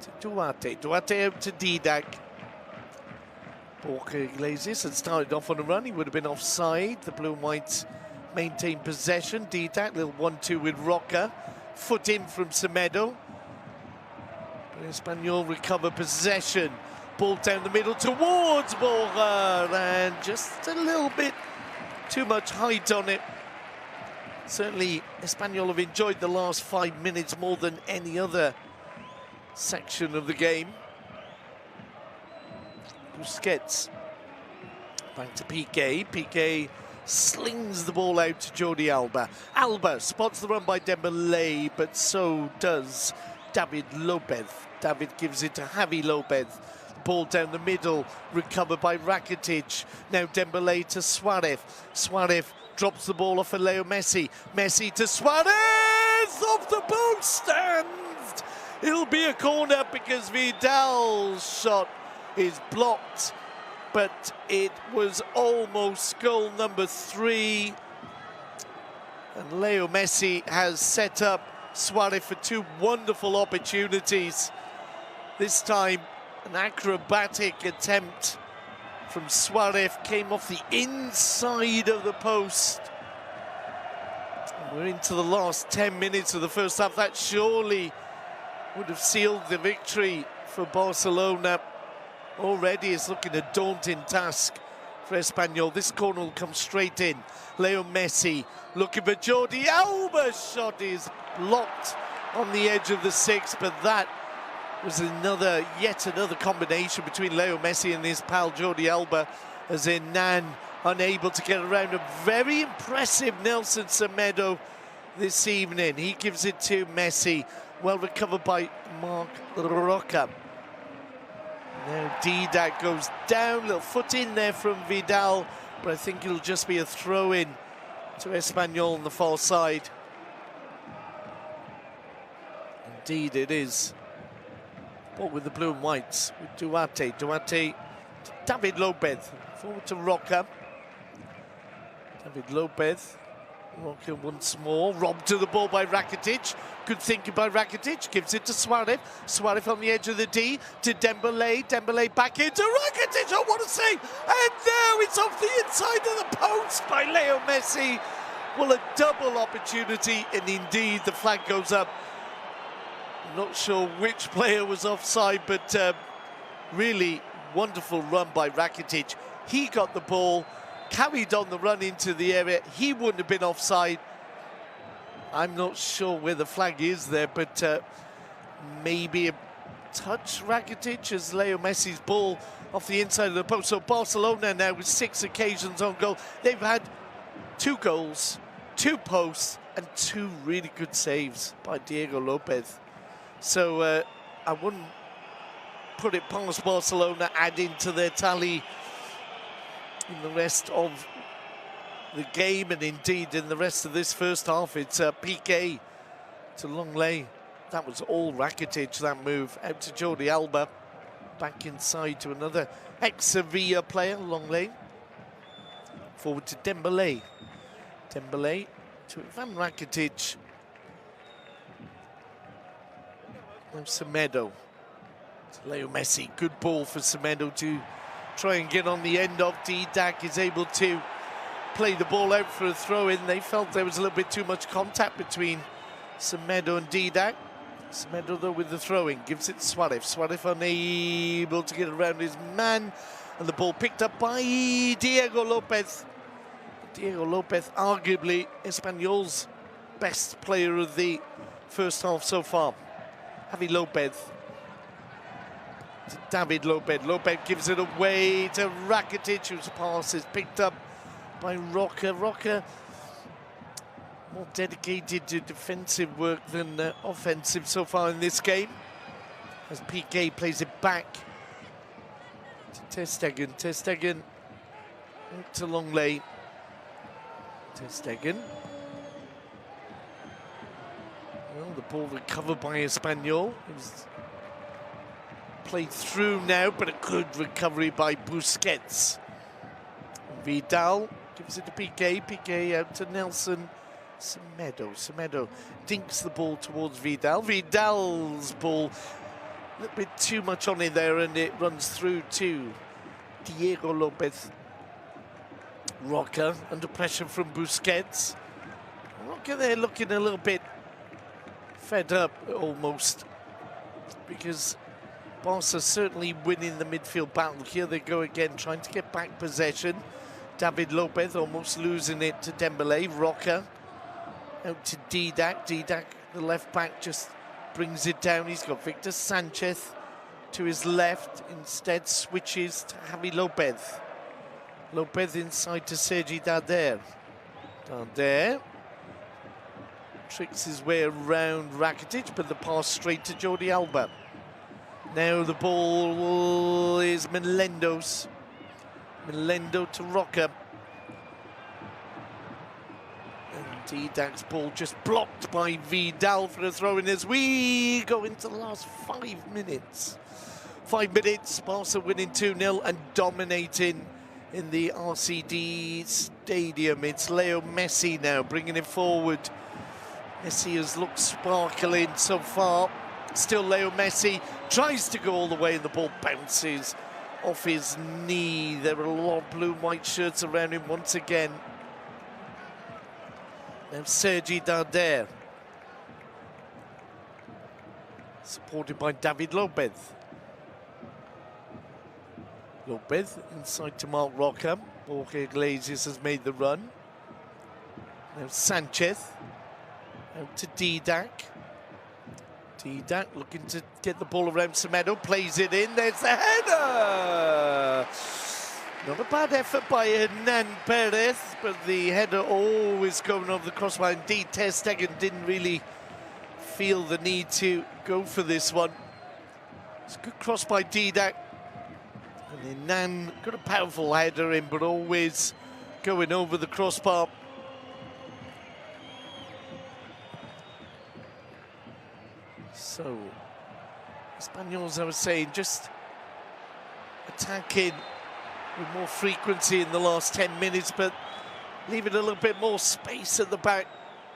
to Duarte. Duarte out to Didac. Borja Iglesias had started off on a run. He would have been offside. The blue and whites maintain possession. Didac, little 1-2 with Roca. Foot in from Semedo. Espanyol recover possession. Ball down the middle towards Borja, and just a little bit too much height on it. Certainly, Espanyol have enjoyed the last 5 minutes more than any other section of the game. Busquets back to Piqué. Piqué slings the ball out to Jordi Alba. Alba spots the run by Dembélé, but so does David Lopez. David gives it to Javi Lopez. Ball down the middle, recovered by Rakitic. Now Dembélé to Suarez. Suarez drops the ball off for Leo Messi. Messi to Suarez, off the post, and it'll be a corner because Vidal's shot is blocked, but it was almost goal number 3. And Leo Messi has set up Suarez for 2 wonderful opportunities. This time, an acrobatic attempt from Suarez came off the inside of the post. We're into the last 10 minutes of the first half. That surely would have sealed the victory for Barcelona. Already it's looking a daunting task for Espanyol. This corner will come straight in. Leo Messi looking for Jordi Alba's shot is blocked on the edge of the 6, but that was yet another combination between Leo Messi and his pal Jordi Alba, as in Nan unable to get around a very impressive Nelson Semedo this evening. He gives it to Messi, well recovered by Marc Roca. Now Didac goes down, little foot in there from Vidal, but I think it'll just be a throw-in to Espanyol on the far side. Indeed it is. Ball with the blue and whites, with Duarte. Duarte to David Lopez, forward to Roca. David Lopez. Roca once more, robbed to the ball by Rakitic. Good thinking by Rakitic, gives it to Suarez. Suarez on the edge of the D to Dembélé. Dembélé back into Rakitic, oh what a save! And now it's off the inside of the post by Leo Messi. Well, a double opportunity, and indeed the flag goes up. I'm not sure which player was offside, but Really wonderful run by Rakitic. He got the ball, carried on the run into the area. He wouldn't have been offside. I'm not sure where the flag is there, but maybe a touch Rakitic as Leo Messi's ball off the inside of the post. So Barcelona now with 6 occasions on goal. They've had 2 goals, 2 posts, and 2 really good saves by Diego Lopez. So I wouldn't put it past Barcelona, adding to their tally in the rest of the game, and indeed in the rest of this first half. It's Piqué to Longley. That was all Rakitic, that move. Out to Jordi Alba. Back inside to another ex-Sevilla player, Longley. Forward to Dembélé. Dembélé to Ivan Rakitic. Now Semedo. To Leo Messi. Good ball for Semedo to try and get on the end of. Didac is able to play the ball out for a throw-in. They felt there was a little bit too much contact between Semedo and Didac. Semedo, though, with the throw-in, gives it to Suarez. Suarez unable to get around his man, and the ball picked up by Diego Lopez. Diego Lopez, arguably Espanyol's best player of the first half so far. Javi Lopez to David Lopez. Lopez gives it away to Rakitic, whose pass is picked up by Roca. Roca more dedicated to defensive work than offensive so far in this game, as Piqué plays it back to Ter Stegen. Ter Stegen to Longley. Ter Stegen. Well, the ball recovered by Espanyol. It was played through now, but a good recovery by Busquets. Vidal gives it to Piqué. Piqué out to Nelson. Semedo dinks the ball towards Vidal. Vidal's ball, a little bit too much on it there, and it runs through to Diego Lopez. Roca under pressure from Busquets. Roca there looking a little bit fed up almost, because Barca certainly winning the midfield battle. Here they go again, trying to get back possession. David Lopez almost losing it to Dembélé. Roca out to Didac. Didac, the left back, just brings it down. He's got Victor Sanchez to his left. Instead switches to Javi Lopez. Lopez inside to Sergi Darder. Darder tricks his way around Rakitic, but the pass straight to Jordi Alba. Now the ball is Melendo's. Melendo to Roca. And Didac's ball just blocked by Vidal for a throw-in as we go into the last 5 minutes. 5 minutes, Barca winning 2-0 and dominating in the RCD Stadium. It's Leo Messi now bringing it forward. Messi has looked sparkling so far. Still Leo Messi tries to go all the way and the ball bounces off his knee. There are a lot of blue and white shirts around him once again. Now Sergi Darder, supported by David Lopez. Lopez inside to Marc Roca. Borja Iglesias has made the run. Now Sanchez out to Didac. Didac looking to get the ball around Semedo, plays it in, there's the header! Not a bad effort by Hernan Perez, but the header always going over the crossbar. Indeed, Ter Stegen didn't really feel the need to go for this one. It's a good cross by Didac. And Hernan got a powerful header in, but always going over the crossbar. So, Espanyol, as I was saying, just attacking with more frequency in the last 10 minutes, but leaving a little bit more space at the back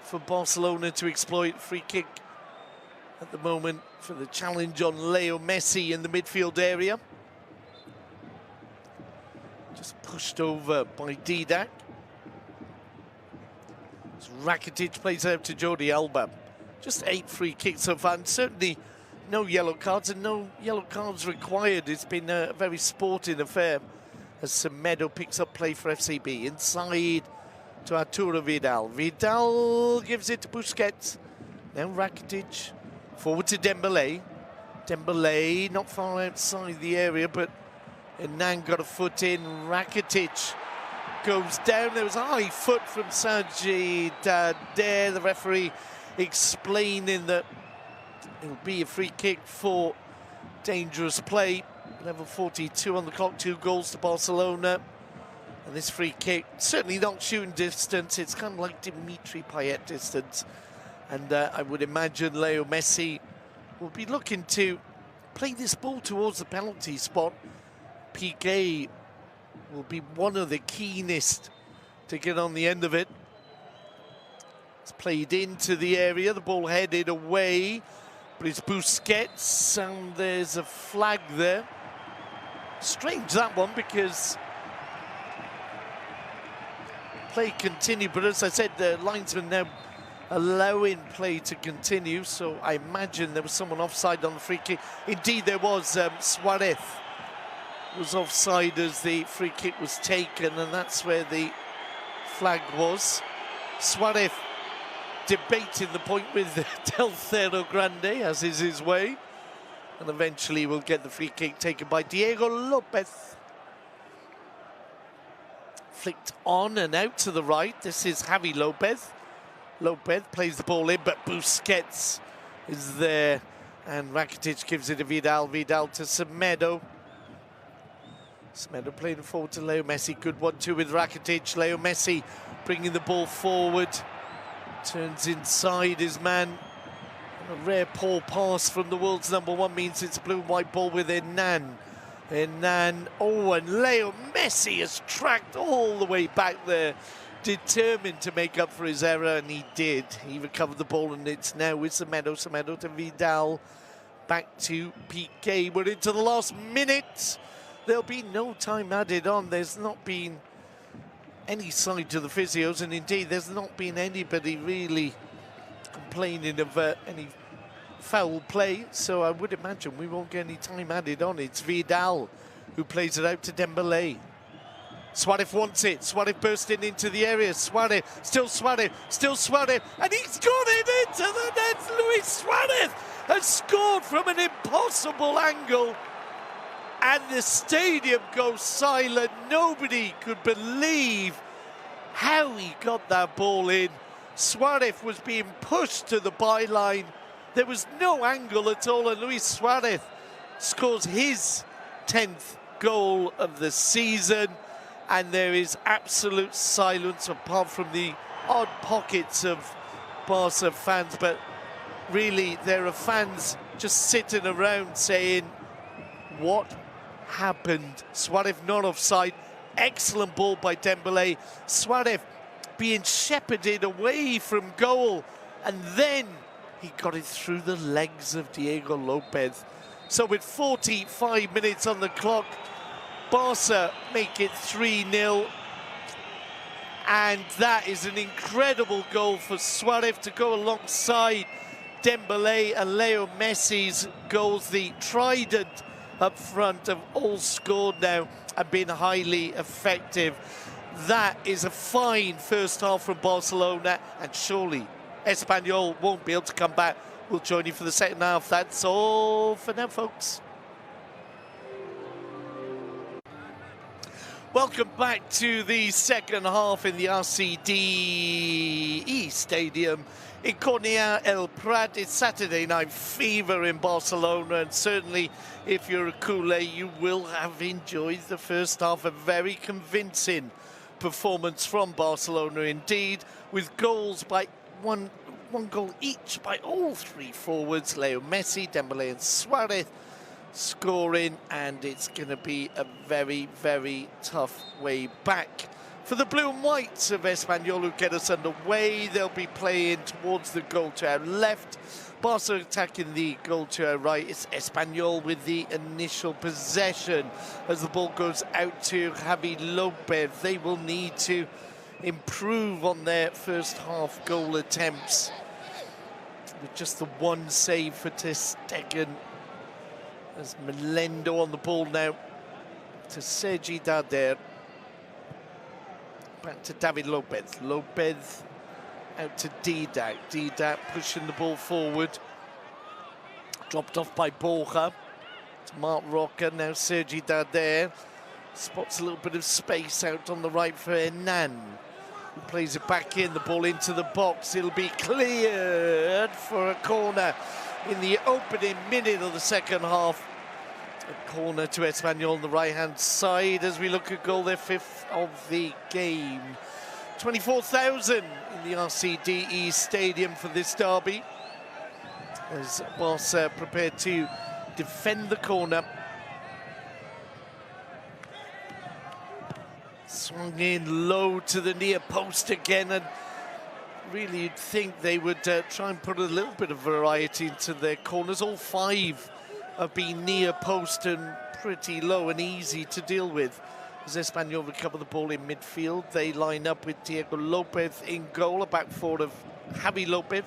for Barcelona to exploit. Free kick at the moment for the challenge on Leo Messi in the midfield area. Just pushed over by Didac. Rakitic plays out to Jordi Alba. Just 8 free kicks so far, and certainly no yellow cards and no yellow cards required. It's been a very sporting affair as Semedo picks up play for FCB. Inside to Arturo Vidal. Vidal gives it to Busquets. Now Rakitic. Forward to Dembele. Dembele not far outside the area, but Hernan got a foot in. Rakitic goes down. There was a high foot from Sajid there. The referee explaining that it'll be a free kick for dangerous play. Level 42 on the clock, 2 goals to Barcelona. And this free kick, certainly not shooting distance. It's kind of like Dimitri Payet distance. And I would imagine Leo Messi will be looking to play this ball towards the penalty spot. Piqué will be one of the keenest to get on the end of it. It's played into the area, the ball headed away, but it's Busquets, and there's a flag there. Strange that one, because play continued, but as I said, the linesman now allowing play to continue, so I imagine there was someone offside on the free kick. Indeed there was. Suarez was offside as the free kick was taken, and that's where the flag was. Suarez debating the point with Del Cerro Grande, as is his way, and eventually will get the free kick taken by Diego Lopez. Flicked on and out to the right. This is Javi Lopez. Lopez plays the ball in, but Busquets is there, and Rakitic gives it to Vidal. Vidal to Semedo. Semedo playing forward to Leo Messi. Good 1-2 with Rakitic. Leo Messi bringing the ball forward. Turns inside his man. And a rare poor pass from the world's #1 means it's a blue and white ball with Hernan. Hernan, oh, and Leo Messi has tracked all the way back there, determined to make up for his error, and he did. He recovered the ball, and it's now with Semedo. Semedo to Vidal. Back to Piqué. We're into the last minute. There'll be no time added on. There's not been any side to the physios, and indeed there's not been anybody really complaining of any foul play, so I would imagine we won't get any time added on. It's Vidal who plays it out to Dembele. Suarez wants it. Suarez bursting into the area. Suarez, still Suarez, and he's got it into the net. Luis Suarez has scored from an impossible angle, and the stadium goes silent. Nobody could believe how he got that ball in. Suarez was being pushed to the byline. There was no angle at all, and Luis Suarez scores his 10th goal of the season, and there is absolute silence apart from the odd pockets of Barca fans, but really there are fans just sitting around saying, what happened? Suarez not offside. Excellent ball by Dembele. Suarez being shepherded away from goal, and then he got it through the legs of Diego Lopez. So with 45 minutes on the clock, Barca make it 3-0. And that is an incredible goal for Suarez to go alongside Dembele and Leo Messi's goals. The trident up front have all scored now and been highly effective. That is a fine first half from Barcelona, and surely Espanyol won't be able to come back. We'll join you for the second half. That's all for now, folks. Welcome back to the second half in the RCDE Stadium in Cornellà El Prat. It's Saturday night fever in Barcelona, and certainly if you're a culé, you will have enjoyed the first half. A very convincing performance from Barcelona indeed, with goals by one goal each by all three forwards, Leo Messi, Dembele and Suarez scoring, and it's going to be a very, very tough way back for the blue and whites of Espanyol, who get us underway. They'll be playing towards the goal to our left. Barca attacking the goal to our right. It's Espanyol with the initial possession as the ball goes out to Javi Lopez. They will need to improve on their first half goal attempts. with just the one save for Ter Stegen. There's Melendo on the ball now to Sergi Darder. Back to David Lopez. Lopez out to Didac. Didac pushing the ball forward. Dropped off by Borja. To Marc Roca. Now Sergi Darder. Spots a little bit of space out on the right for Hernan. Who plays it back in. The ball into the box. It'll be cleared for a corner in the opening minute of the second half. A corner to Espanyol on the right-hand side as we look at goal, their fifth of the game. 24,000 in the RCDE stadium for this derby, as Barca prepared to defend the corner. Swung in low to the near post again, and really you'd think they would try and put a little bit of variety into their corners. All five have been near post and pretty low and easy to deal with. As Espanyol recover the ball in midfield, they line up with Diego Lopez in goal, a back four of Javi Lopez,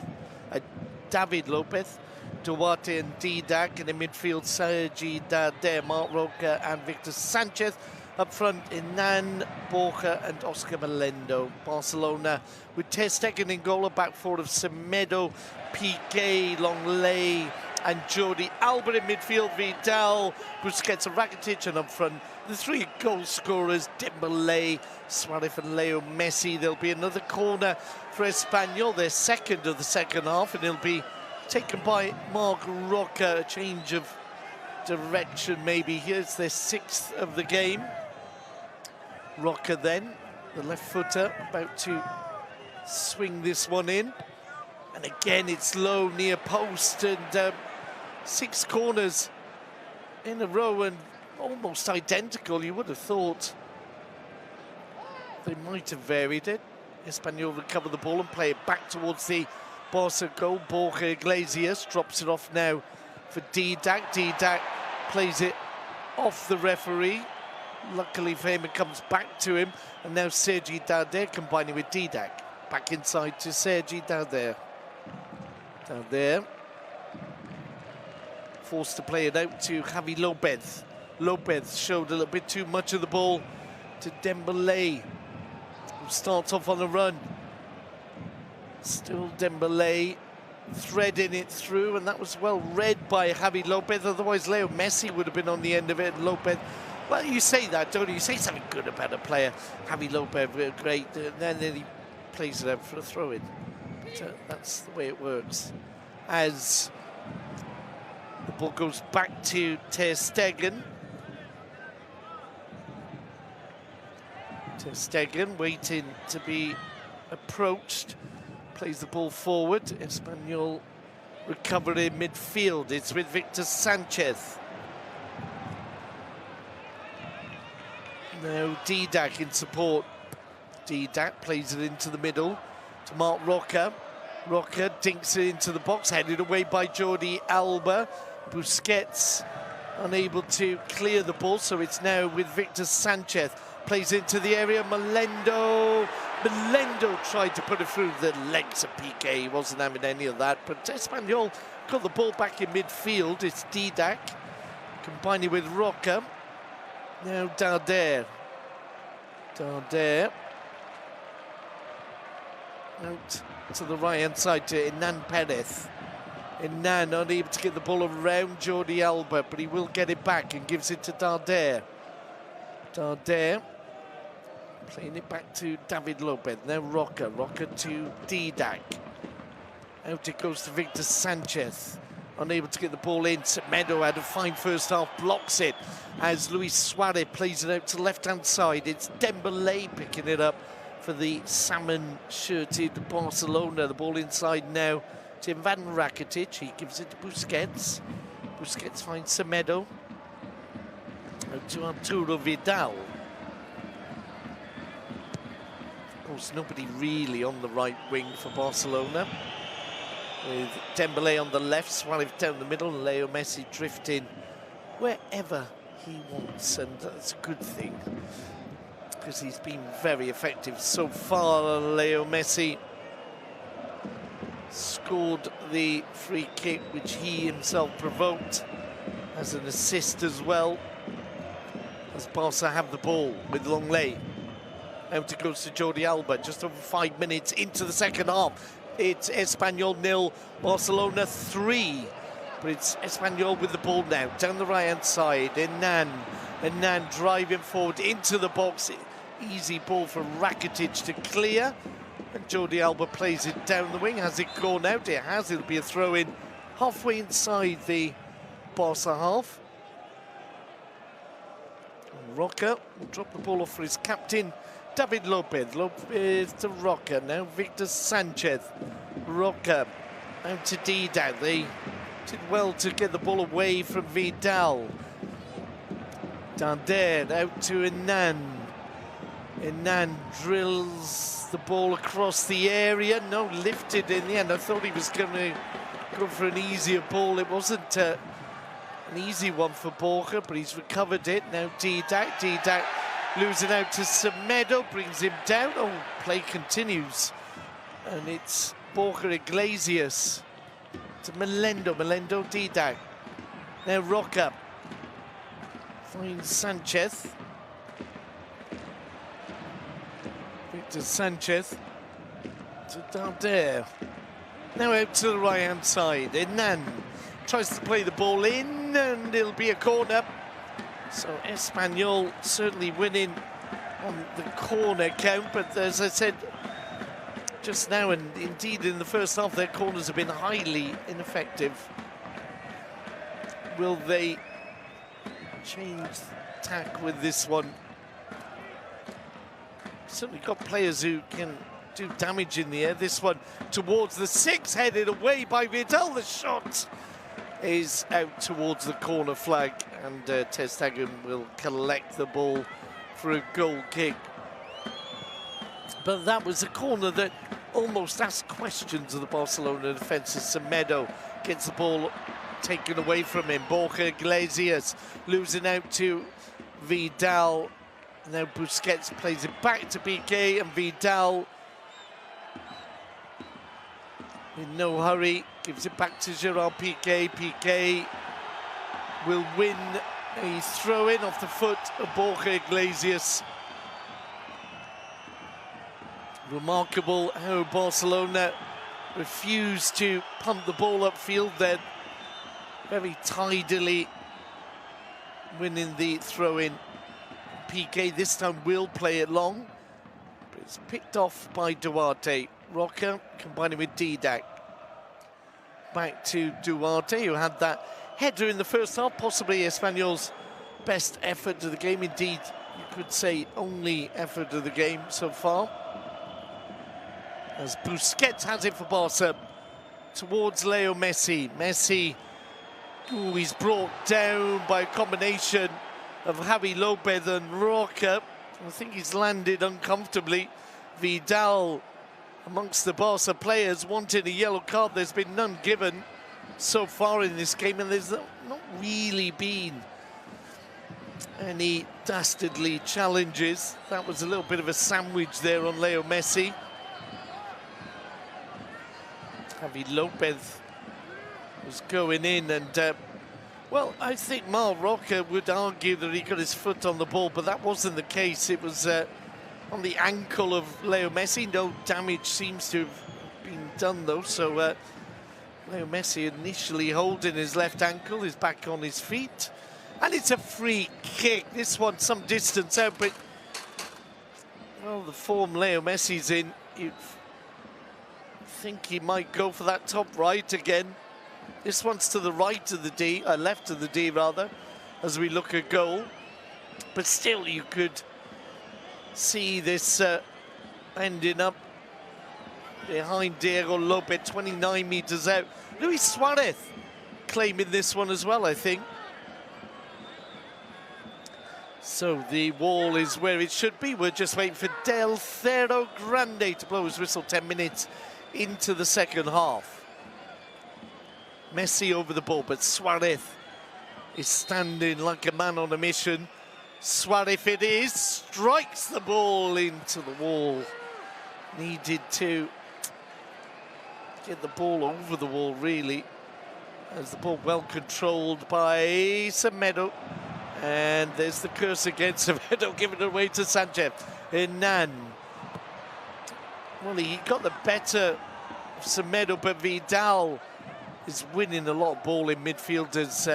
David Lopez, Duarte and Didac, and in midfield Sergi Darder, Marc Roca and Victor Sanchez. Up front, Hernan, Borja and Oscar Melendo. Barcelona with Ter Stegen in goal, a back four of Semedo, Piqué, Longley and Jordi Alba in midfield, Vidal, Busquets and Rakitic, and up front the three goal scorers, Dembélé, Suarez and Leo Messi. There'll be another corner for Espanyol, their second of the second half, and it'll be taken by Marc Roca. A change of direction maybe. Here's their sixth of the game. Roca then, the left footer, about to swing this one in. And again, it's low near post, and 6 corners in a row and almost identical. You would have thought they might have varied it. Espanyol recover the ball and play it back towards the Barca goal. Borja Iglesias drops it off now for Didac. Didac plays it off the referee. Luckily for him, it comes back to him. And now Sergi Darder combining with Didac. Back inside to Sergi Darder. Darder forced to play it out to Javi Lopez. Lopez showed a little bit too much of the ball to Dembélé, who starts off on the run. Still Dembélé threading it through, and that was well read by Javi Lopez. Otherwise, Leo Messi would have been on the end of it. And Lopez, well, you say that, don't you? You say something good about a player. Javi Lopez, great, and then he plays it out for a throw-in. That's the way it works. As the ball goes back to Ter Stegen. Ter Stegen waiting to be approached. Plays the ball forward. Espanyol recover in midfield. It's with Victor Sanchez. Now Didac in support. Didac plays it into the middle to Marc Roca. Roca dinks it into the box, headed away by Jordi Alba. Busquets unable to clear the ball, so it's now with Victor Sanchez. Plays into the area, Melendo tried to put it through the legs of Piqué. He wasn't having any of that, but Espanyol got the ball back in midfield. It's Didac combining with Roca. Now Darder out to the right-hand side to Hernan Perez. Hernan unable to get the ball around Jordi Alba, but he will get it back and gives it to Darder. Darder playing it back to David Lopez. Now Roca to Didac. Out it goes to Victor Sanchez. Unable to get the ball in. Semedo had a fine first half, blocks it as Luis Suarez plays it out to the left-hand side. It's Dembélé picking it up for the salmon-shirted Barcelona. The ball inside now to Ivan Rakitic. He gives it to Busquets. Busquets finds Semedo. Out to Arturo Vidal. Of course, nobody really on the right wing for Barcelona. With Dembélé on the left, Suarez down the middle, and Leo Messi drifting wherever he wants, and that's a good thing because he's been very effective so far. Leo Messi scored the free kick, which he himself provoked as an assist as well. As Barca have the ball with Longley. Out it goes to Jordi Alba, just over 5 minutes into the second half. It's Espanyol 0, Barcelona 3. But it's Espanyol with the ball now, down the right-hand side. Hernan driving forward into the box. Easy ball for Rakitic to clear. And Jordi Alba plays it down the wing. Has it gone out? It has. It'll be a throw-in halfway inside the Barca half. Roca will drop the ball off for his captain, David Lopez. Lopez to Roca. Now Victor Sanchez. Roca out to Didac. They did well to get the ball away from Vidal. Darder out to Hernan. Hernan drills the ball across the area. No, lifted in the end. I thought he was going to go for an easier ball. It wasn't an easy one for Borja, but he's recovered it. Now Didac losing out to Semedo, brings him down. Oh, play continues. And it's Borja Iglesias to Melendo Didac. Now Roca finds Sanchez. Victor Sanchez to Darder. Now out to the right-hand side. Hernan tries to play the ball in, and it'll be a corner. So Espanyol certainly winning on the corner count, but as I said just now, and indeed in the first half, their corners have been highly ineffective. Will they change tack with this one? Certainly got players who can do damage in the air. This one towards the 6, headed away by Vidal. The shot is out towards the corner flag, and Ter Stegen will collect the ball for a goal kick. But that was a corner that almost asked questions of the Barcelona defence as Semedo gets the ball taken away from him. Borja Iglesias losing out to Vidal. Now Busquets plays it back to Piqué, and Vidal in no hurry gives it back to Gerard Piqué. Piqué will win a throw-in off the foot of Borja Iglesias. Remarkable how Barcelona refused to pump the ball upfield then. Very tidily winning the throw-in. Piqué this time will play it long, but it's picked off by Duarte. Roca combining with Didac. Back to Duarte, who had that header in the first half, possibly Espanyol's best effort of the game. Indeed, you could say only effort of the game so far. As Busquets has it for Barca towards Leo Messi. Messi, ooh, he's brought down by a combination of Javi Lopez and Roca. I think he's landed uncomfortably. Vidal, amongst the Barca players, wanted a yellow card. There's been none given so far in this game, and there's not really been any dastardly challenges. That was a little bit of a sandwich there on Leo Messi. Javi Lopez was going in, and well, I think Mar Roca would argue that he got his foot on the ball, but that wasn't the case. It was on the ankle of Leo Messi. No damage seems to have been done, though. So Leo Messi initially holding his left ankle, is back on his feet. And it's a free kick. This one some distance out, but, well, the form Leo Messi's in, you'd think he might go for that top right again. This one's to the right of the D, left of the D rather, as we look at goal. But still, you could see this ending up behind Diego Lopez, 29 meters out. Luis Suarez claiming this one as well, I think. So the wall is where it should be. We're just waiting for Del Cerro Grande to blow his whistle. 10 minutes into the second half. Messi over the ball, but Suarez is standing like a man on a mission. Suarez it is, strikes the ball into the wall. Needed to get the ball over the wall, really. As the ball well controlled by Semedo. And there's the curse again. Semedo giving it away to Sanchez. Hernan. Well, he got the better of Semedo, but Vidal is winning a lot of ball in midfield as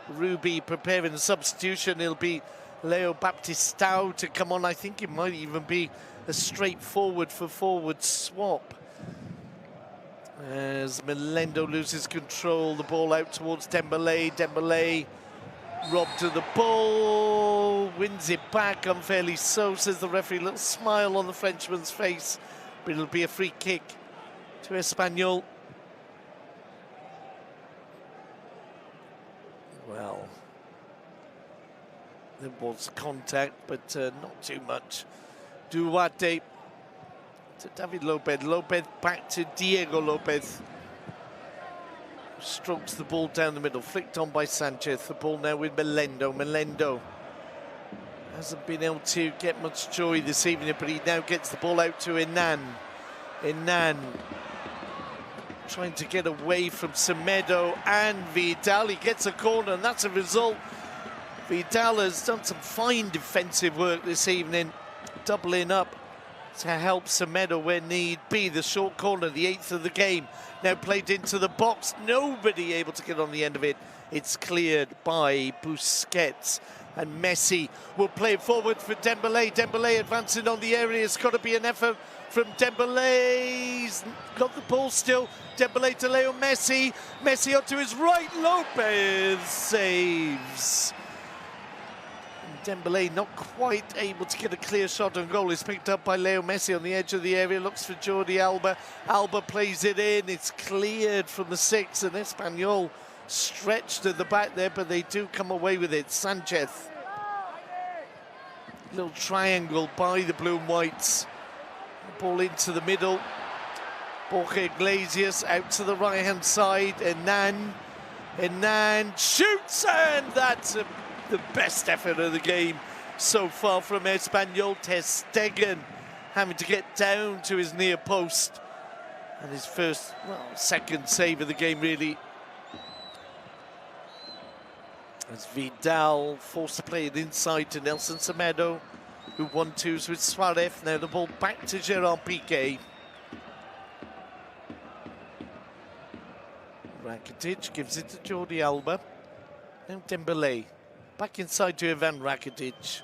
Ruby preparing the substitution. It'll be Leo Baptistao to come on. I think it might even be a straightforward for forward swap. As Melendo loses control, the ball out towards Dembele. Dembele robbed of the ball, wins it back unfairly so, says the referee. Little smile on the Frenchman's face, but it'll be a free kick to Espanyol. Well, there was contact, but not too much. Duarte to David Lopez. Lopez back to Diego Lopez. Strokes the ball down the middle, flicked on by Sanchez. The ball now with Melendo. Melendo hasn't been able to get much joy this evening, but he now gets the ball out to Hernan. Hernan trying to get away from Semedo and Vidal. He gets a corner, and that's a result. Vidal has done some fine defensive work this evening, doubling up to help Semedo where need be. The short corner, the 8th of the game, now played into the box. Nobody able to get on the end of it. It's cleared by Busquets. And Messi will play it forward for Dembele. Dembele advancing on the area. It's got to be an effort from Dembele. He's got the ball still. Dembele to Leo Messi. Messi onto his right. Lopez saves. Dembele not quite able to get a clear shot on goal. It's picked up by Leo Messi on the edge of the area. Looks for Jordi Alba. Alba plays it in. It's cleared from the 6, and Espanyol stretched at the back there, but they do come away with it. Sanchez. Little triangle by the blue and whites. The ball into the middle. Borja Iglesias out to the right-hand side. Hernan shoots, and that's the best effort of the game so far from Espanyol. Ter Stegen having to get down to his near post. And his first, well, second save of the game, really. As Vidal forced to play it inside to Nelson Semedo, who 1-2s with Suarez. Now the ball back to Gerard Piqué. Rakitic gives it to Jordi Alba. Now Dembele. Back inside to Ivan Rakitic.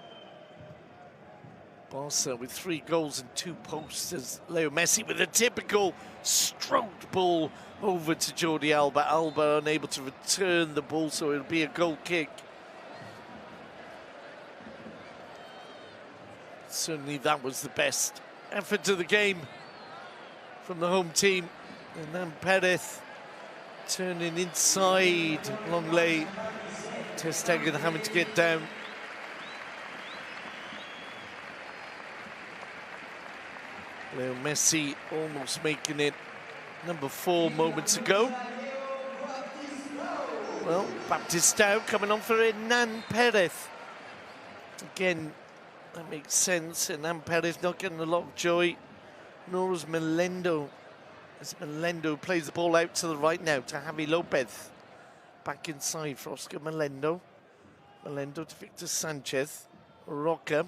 Barca with 3 goals and 2 posts as Leo Messi with a typical stroked ball over to Jordi Alba. Alba unable to return the ball, so it'll be a goal kick. Certainly that was the best effort of the game from the home team. And then Perez turning inside, Longley. Ter Stegen having to get down. Leo Messi almost making it number 4 moments ago. Well, Baptistao coming on for Hernan Perez. Again, that makes sense. Hernan Perez not getting a lot of joy, nor is Melendo. As Melendo plays the ball out to the right now to Javi Lopez. Back inside for Oscar Melendo. Melendo to Victor Sanchez. Roca.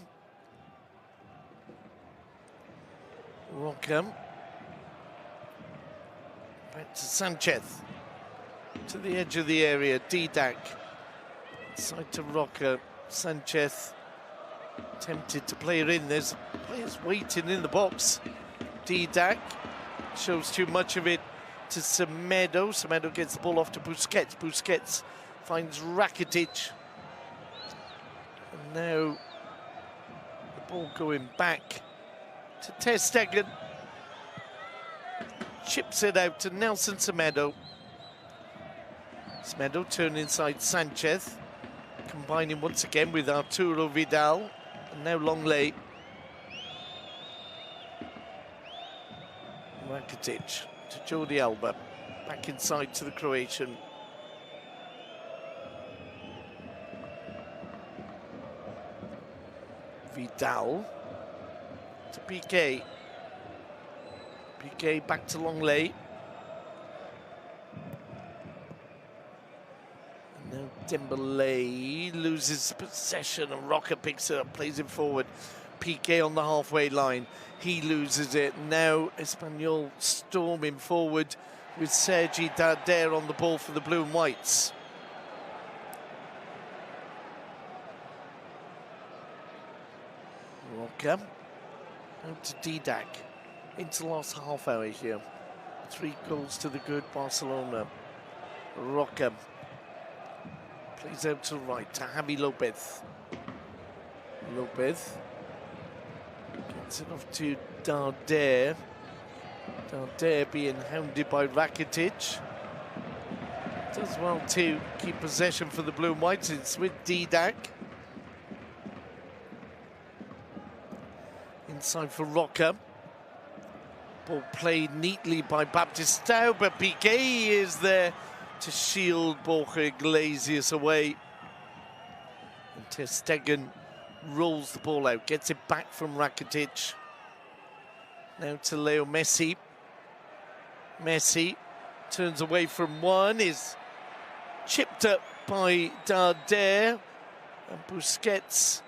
Back to Sanchez. To the edge of the area. Didac. Side to Roca. Sanchez. Tempted to play it in. There's players waiting in the box. Didac shows too much of it to Semedo. Semedo gets the ball off to Busquets. Busquets finds Rakitic. And now the ball going back to Ter Stegen. Chips it out to Nelson Semedo. Semedo turn inside Sanchez. Combining once again with Arturo Vidal. And now Longley. Rakitic to Jordi Alba. Back inside to the Croatian. Vidal to Piqué. Piqué back to Longley. Now Dembele loses possession and Roca picks it up, plays it forward. Piqué on the halfway line, he loses it. Now Espanyol storming forward with Sergi Darder on the ball for the blue and whites. Roca out to Didac into the last half hour here. 3 goals to the good Barcelona. Roca plays out to right to Javi Lopez. Lopez gets it off to Darder. Darder being hounded by Rakitic. Does well to keep possession for the blue and whites. It's with Didac. Inside for Roca. Ball played neatly by Baptistao, but Piqué is there to shield Borja Iglesias away. And ter Stegen rolls the ball out, gets it back from Rakitic. Now to Leo Messi. Messi turns away from one, is chipped up by Darder. And Busquets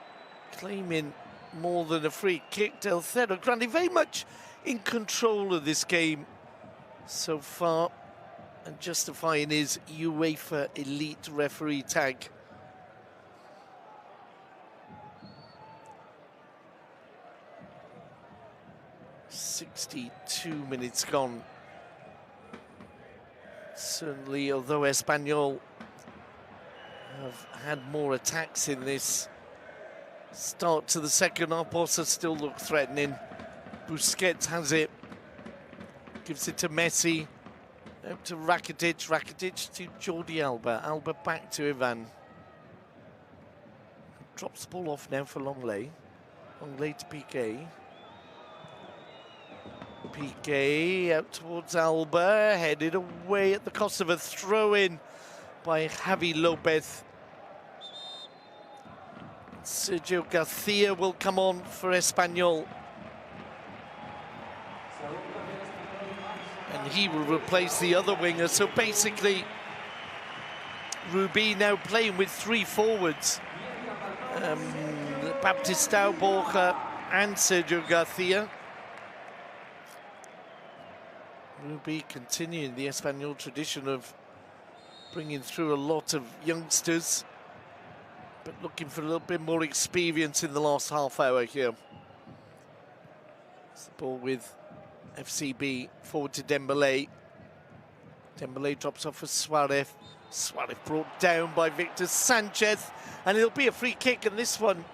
claiming more than a free kick. Del Cerro Grande very much in control of this game so far and justifying his UEFA Elite referee tag. "62 minutes gone." Certainly, although Espanyol have had more attacks in this start to the second half, Barca still look threatening. Busquets has it, gives it to Messi, up to Rakitic, Rakitic to Jordi Alba, Alba back to Ivan. Drops the ball off now for Longley, Longley to Piqué. Piqué out towards Alba, headed away at the cost of a throw-in by Javi Lopez. Sergio Garcia will come on for Espanyol. And he will replace the other winger. So basically, Rubi now playing with 3 forwards. Baptistao, Borja and Sergio Garcia. Rubi continuing the Espanyol tradition of bringing through a lot of youngsters, but looking for a little bit more experience in the last half hour here. It's the ball with FCB forward to Dembele. Dembele drops off for Suarez. Suarez brought down by Victor Sanchez, and it'll be a free kick, and this one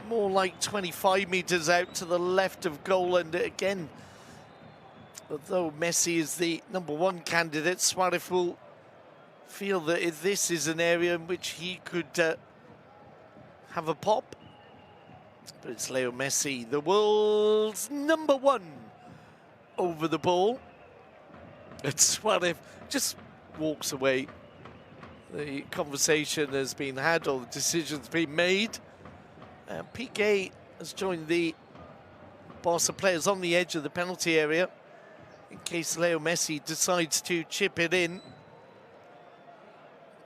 more like 25 meters out to the left of goal. And again, although Messi is the #1 candidate, Suarez will feel that if this is an area in which he could have a pop. But it's Leo Messi, the world's #1, over the ball. And Suarez just walks away. The conversation has been had, or the decision's been made. Piqué has joined the Barca players on the edge of the penalty area in case Leo Messi decides to chip it in.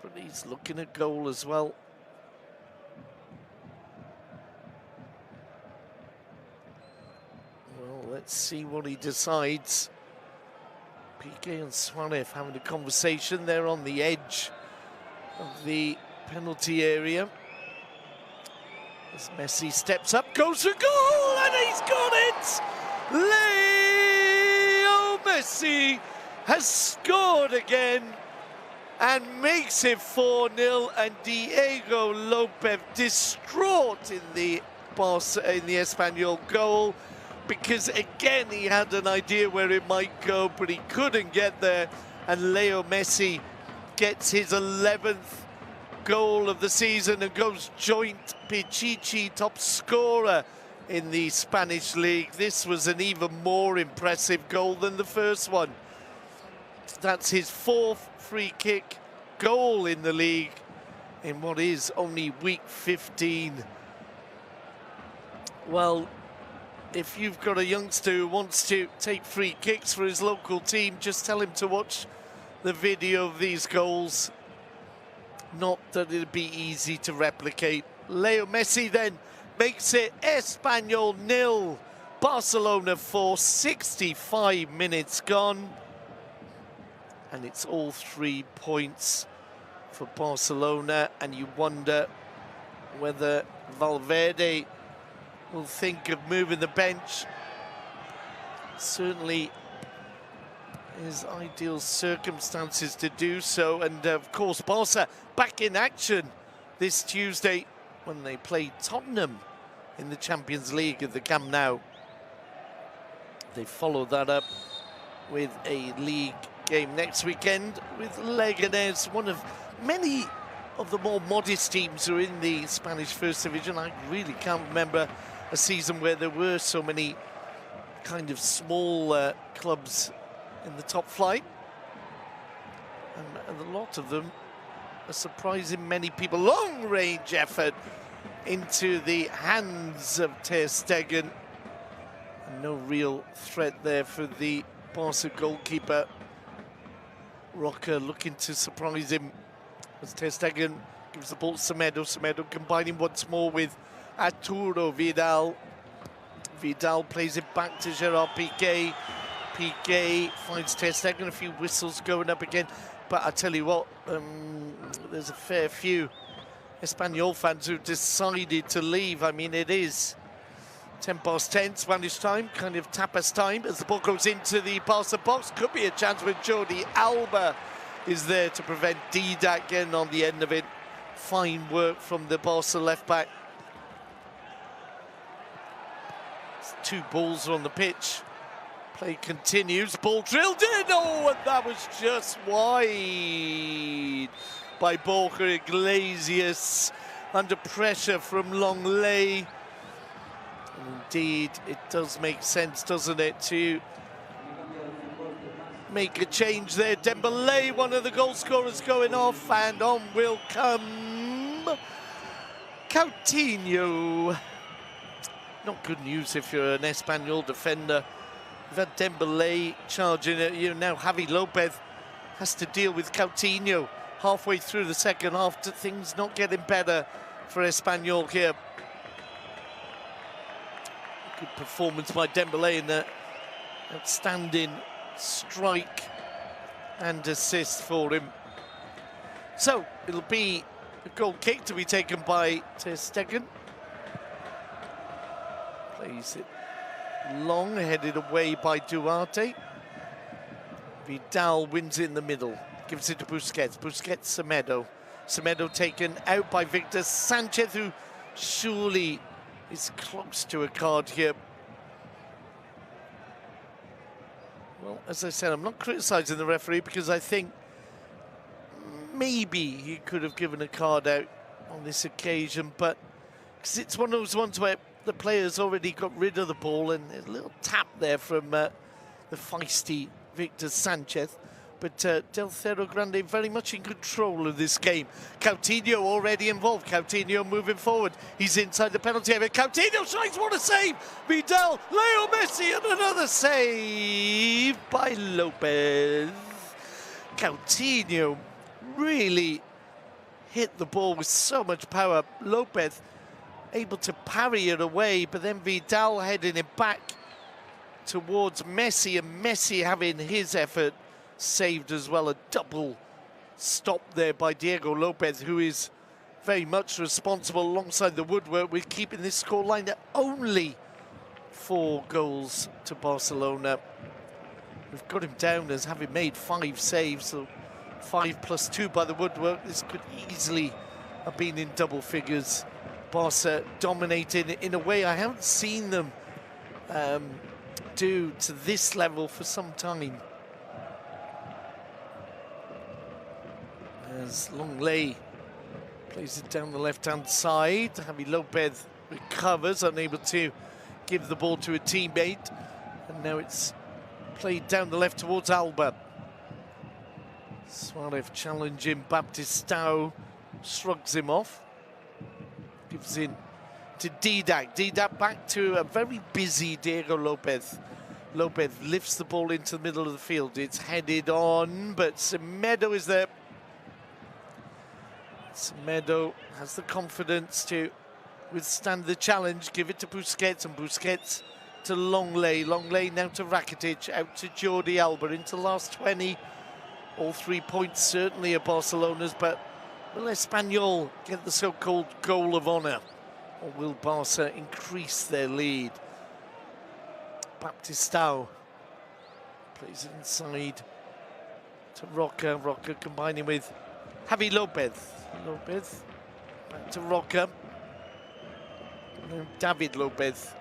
But he's looking at goal as well. Well, let's see what he decides. Piqué and Suarez having a conversation. They're on the edge of the penalty area. As Messi steps up, goes for goal, and he's got it! Leo Messi has scored again and makes it 4-0, and Diego Lopez distraught in the Espanyol goal, because again he had an idea where it might go, but he couldn't get there, and Leo Messi gets his 11th goal of the season and goes joint Pichichi top scorer in the Spanish league. This was an even more impressive goal than the first one. That's his 4th free kick goal in the league in what is only week 15. Well, if you've got a youngster who wants to take free kicks for his local team, just tell him to watch the video of these goals. Not that it'd be easy to replicate. Leo Messi then makes it Espanyol 0, Barcelona 4, 65 minutes gone. And it's all 3 points for Barcelona, and you wonder whether Valverde will think of moving the bench. Certainly his ideal circumstances to do so, and of course Barca back in action this Tuesday when they play Tottenham in the Champions League at the Camp Nou. They follow that up with a league game next weekend with Leganés, one of many of the more modest teams who are in the Spanish First Division. I really can't remember a season where there were so many kind of small clubs in the top flight, and a lot of them are surprising many people. Long range effort into the hands of Ter Stegen, and no real threat there for the Barca goalkeeper. Roca looking to surprise him as Ter Stegen gives the ball to Semedo. Semedo combining once more with Arturo Vidal. Vidal plays it back to Gerard Piqué. Piqué finds Ter Stegen, a few whistles going up again. But I tell you what, there's a fair few Espanyol fans who decided to leave. I mean, it is 10 past 10 Spanish time, kind of tapas time, as the ball goes into the Barca box. Could be a chance when Jordi Alba is there to prevent Didac getting on the end of it. Fine work from the Barca left-back. 2 balls are on the pitch. Play continues, ball drilled in, oh, and that was just wide by Borja Iglesias, under pressure from Longley. And indeed, it does make sense, doesn't it, to make a change there. Dembélé, one of the goal scorers, going off, and on will come Coutinho. Not good news if you're an Espanyol defender. You've had Dembélé charging at you. Now Javi Lopez has to deal with Coutinho halfway through the second half. Things not getting better for Espanyol here. Good performance by Dembélé in the outstanding strike and assist for him. So it'll be a goal kick to be taken by Ter Stegen. Plays it long, headed away by Duarte. Vidal wins it in the middle, gives it to Busquets. Busquets, Semedo. Semedo taken out by Victor Sanchez, who surely is close to a card here. Well, as I said, I'm not criticising the referee because I think maybe he could have given a card out on this occasion, but because it's one of those ones where the player's already got rid of the ball, and there's a little tap there from the feisty Victor Sanchez. But Del Cerro Grande very much in control of this game. Coutinho already involved. Coutinho moving forward. He's inside the penalty area. Coutinho shines, what a save! Vidal, Leo Messi, and another save by Lopez. Coutinho really hit the ball with so much power. Lopez able to parry it away, but then Vidal heading it back towards Messi, and Messi having his effort saved as well. A double stop there by Diego Lopez, who is very much responsible alongside the woodwork with keeping this scoreline at only 4 goals to Barcelona. We've got him down as having made 5 saves, so 5 plus 2 by the woodwork. This could easily have been in double figures. Barca dominating in a way I haven't seen them do to this level for some time. As Longley plays it down the left-hand side, Javi Lopez recovers, unable to give the ball to a teammate, and now it's played down the left towards Alba. Suarez challenging Baptistao, shrugs him off. Gives in to Didac. Didac back to a very busy Diego Lopez. Lopez lifts the ball into the middle of the field. It's headed on, but Semedo is there. Semedo has the confidence to withstand the challenge, give it to Busquets, and Busquets to Longley. Longley now to Rakitic, out to Jordi Alba, into the last 20. All 3 points certainly are Barcelona's, but will Espanyol get the so-called goal of honour? Or will Barca increase their lead? Baptistao plays it inside to Roca. Roca combining with Javi Lopez. Lopez back to Roca. No, David Lopez.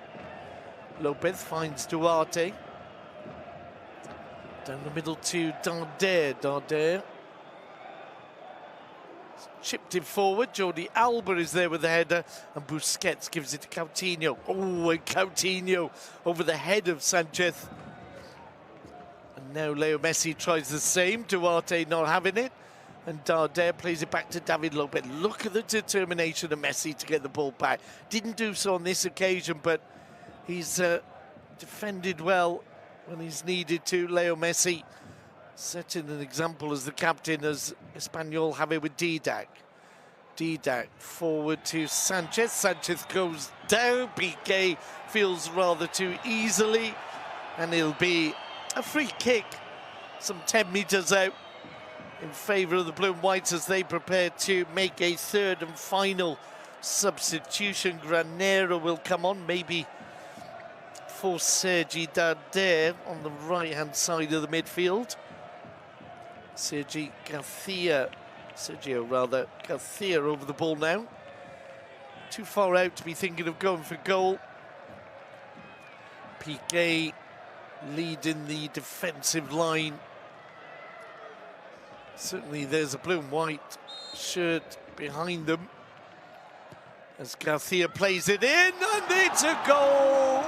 Lopez finds Duarte. Down the middle to Darder. Darder chipped it forward. Jordi Alba is there with the header, and Busquets gives it to Coutinho. Oh, and Coutinho over the head of Sanchez. And now Leo Messi tries the same. Duarte not having it, and Darder plays it back to David Lopez. Look at the determination of Messi to get the ball back. Didn't do so on this occasion, but he's defended well when he's needed to. Leo Messi setting an example as the captain, as Espanyol have it with Didac. Didac forward to Sanchez. Sanchez goes down. Piqué feels rather too easily, and it'll be a free kick some 10 metres out in favour of the blue and whites as they prepare to make a third and final substitution. Granero will come on, maybe for Sergi Darder on the right-hand side of the midfield. Sergio Garcia over the ball now. Too far out to be thinking of going for goal. Piqué leading the defensive line. Certainly there's a blue and white shirt behind them as Garcia plays it in, and it's a goal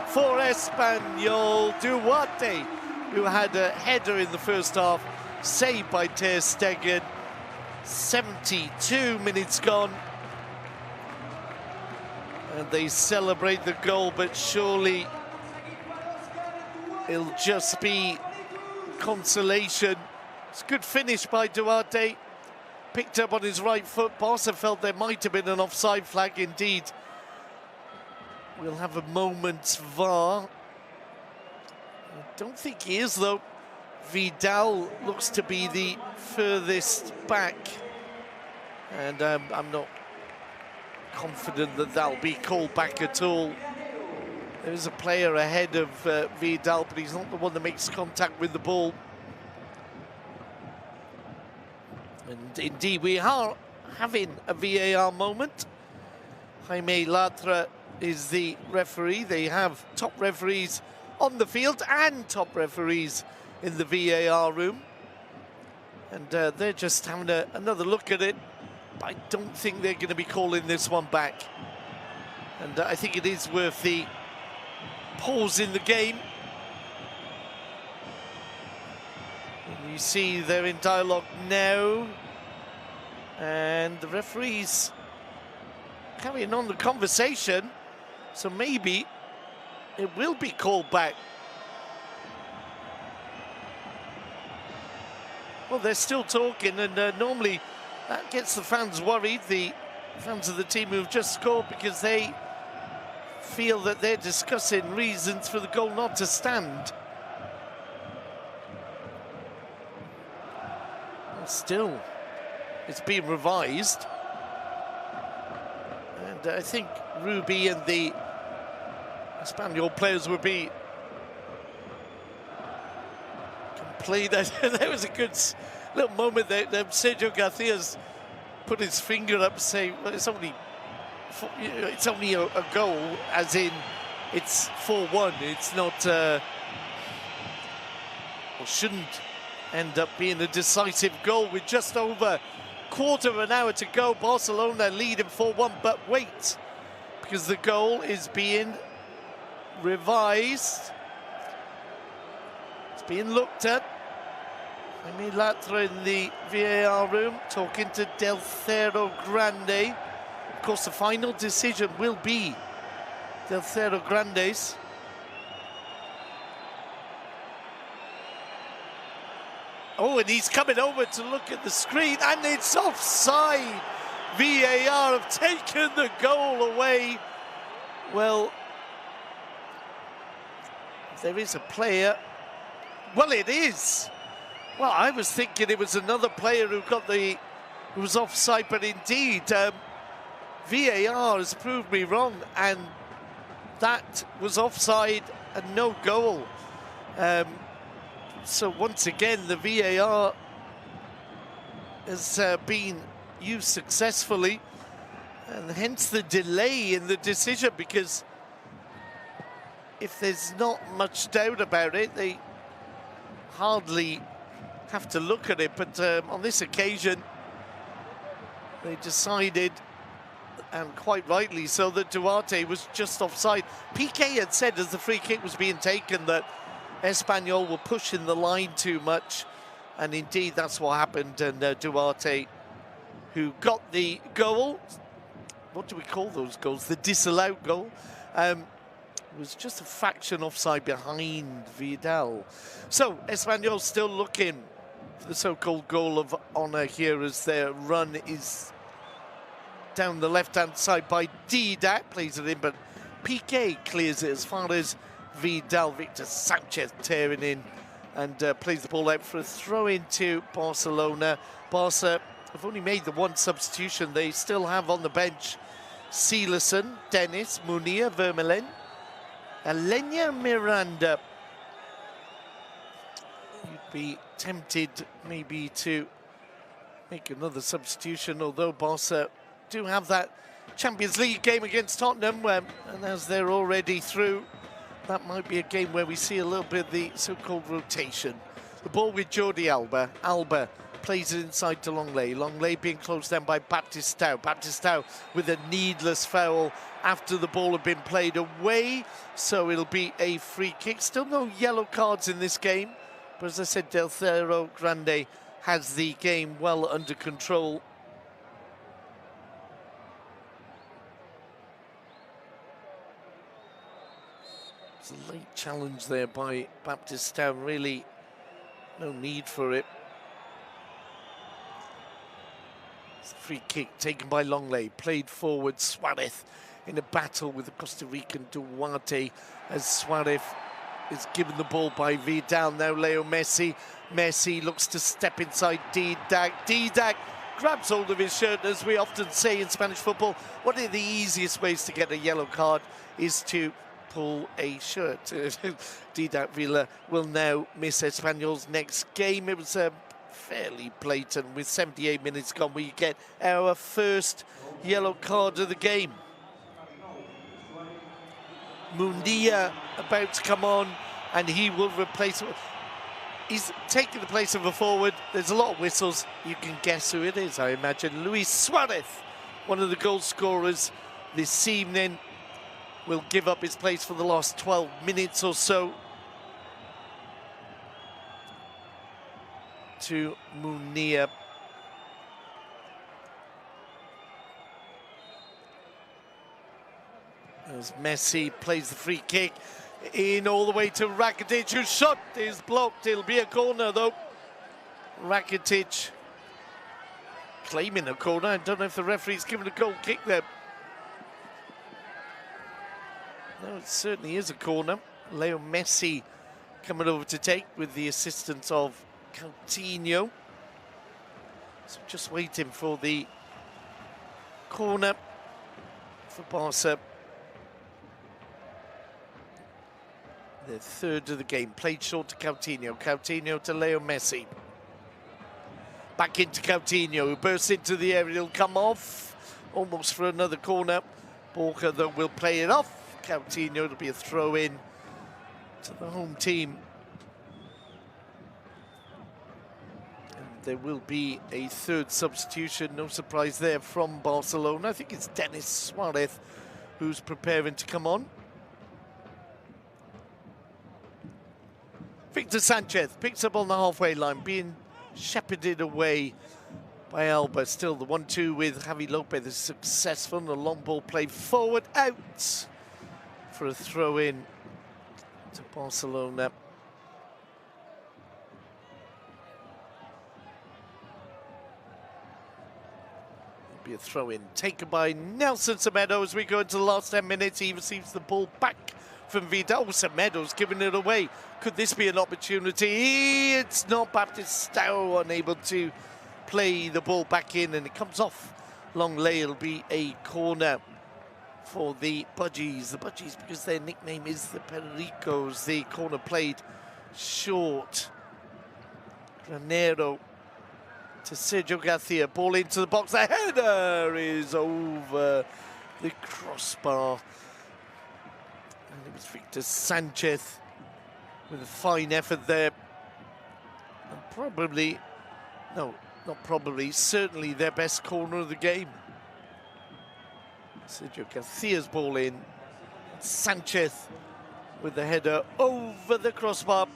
for Espanyol. Duarte, who had a header in the first half, saved by Ter Stegen. 72 minutes gone, and they celebrate the goal, but surely it'll just be consolation. It's a good finish by Duarte, picked up on his right foot. Barca felt there might have been an offside flag. Indeed, we'll have a moment's VAR. I don't think he is, though. Vidal looks to be the furthest back, and I'm not confident that that'll be called back at all. There's a player ahead of Vidal, but he's not the one that makes contact with the ball. And indeed, we are having a VAR moment. Jaime Latra is the referee. They have top referees on the field and top referees in the VAR room, and they're just having another look at it. But I don't think they're going to be calling this one back, and I think it is worth the pause in the game. And you see they're in dialogue now, and the referees carrying on the conversation, so maybe it will be called back. Well, they're still talking, and normally that gets the fans worried, the fans of the team who've just scored, because they feel that they're discussing reasons for the goal not to stand. Well, still, it's been revised. And I think Ruby and the Espanyol players would be complete. There was a good little moment there. Sergio Garcia's put his finger up, saying, well, it's only a goal, as in it's 4-1. It's not, or shouldn't end up being a decisive goal with just over quarter of an hour to go. Barcelona leading 4-1, but wait, because the goal is being revised. It's being looked at. Jaime Latra in the VAR room talking to Del Cerro Grande. Of course, the final decision will be Del Cerro Grande's. Oh, and he's coming over to look at the screen, and it's offside. VAR have taken the goal away. Well, there is a player. Well, it is. Well, I was thinking it was another player who was offside, but indeed, VAR has proved me wrong, and that was offside and no goal. So once again, the VAR has been used successfully, and hence the delay in the decision, because if there's not much doubt about it, they hardly have to look at it. But on this occasion, they decided, and quite rightly so, that Duarte was just offside. Piqué had said as the free kick was being taken that Espanyol were pushing the line too much, and indeed that's what happened. And Duarte, who got the goal, what do we call those goals? The disallowed goal, was just a fraction offside behind Vidal. So Espanyol still looking for the so-called goal of honour here, as their run is down the left-hand side by Didac, plays it in, but Piqué clears it as far as Vidal. Victor Sanchez tearing in and plays the ball out for a throw-in to Barcelona. Barca have only made the one substitution. They still have on the bench Silerson, Dennis, Munir, Vermeulen, Alenya, Miranda. You'd be tempted maybe to make another substitution, although Barca do have that Champions League game against Tottenham, and as they're already through, that might be a game where we see a little bit of the so-called rotation. The ball with Jordi Alba. Alba plays it inside to Longley. Longley being closed down by Baptistão. Baptistão with a needless foul after the ball had been played away. So it'll be a free kick. Still no yellow cards in this game. But as I said, Del Cerro Grande has the game well under control. It's a late challenge there by Baptistão. Really no need for it. It's a free kick taken by Longley, played forward. Suarez in a battle with the Costa Rican Duarte, as Suarez is given the ball by Vidal. Now Leo Messi. Messi looks to step inside Didac. Didac grabs hold of his shirt. As we often say in Spanish football, one of the easiest ways to get a yellow card is to pull a shirt. Didac Villa will now miss Espanyol's next game. It was fairly blatant. With 78 minutes gone, we get our first yellow card of the game. Mundia about to come on, and he will replace. He's taking the place of a forward. There's a lot of whistles. You can guess who it is, I imagine. Luis Suarez, one of the goal scorers this evening, will give up his place for the last 12 minutes or so to Munir. As Messi plays the free kick in all the way to Rakitic, whose shot is blocked. It'll be a corner though. Rakitic claiming a corner. I don't know if the referee's given a goal kick there. No, it certainly is a corner. Leo Messi coming over to take with the assistance of Coutinho. So just waiting for the corner for Barca. The third of the game, played short to Coutinho. Coutinho to Leo Messi. Back into Coutinho, who bursts into the area. He'll come off, almost for another corner. Borja, though, will play it off. Coutinho, it'll be a throw-in to the home team. And there will be a third substitution, no surprise there, from Barcelona. I think it's Dennis Suarez who's preparing to come on. Victor Sanchez picks up on the halfway line, being shepherded away by Alba. Still the 1-2 with Javi Lopez is successful. And a long ball played forward, out for a throw-in to Barcelona. Be a throw-in taken by Nelson Semedo as we go into the last 10 minutes. He receives the ball back from Vidal. Semedo's giving it away. Could this be an opportunity? It's not. Baptistao unable to play the ball back in, and it comes off. Longley. It'll be a corner for the Budgies. The Budgies, because their nickname is the Pericos. The corner played short. Granero to Sergio Garcia, ball into the box. The header is over the crossbar. And it was Victor Sanchez with a fine effort there. And probably, no, not probably, certainly their best corner of the game. Sergio Garcia's ball in. Sanchez with the header over the crossbar.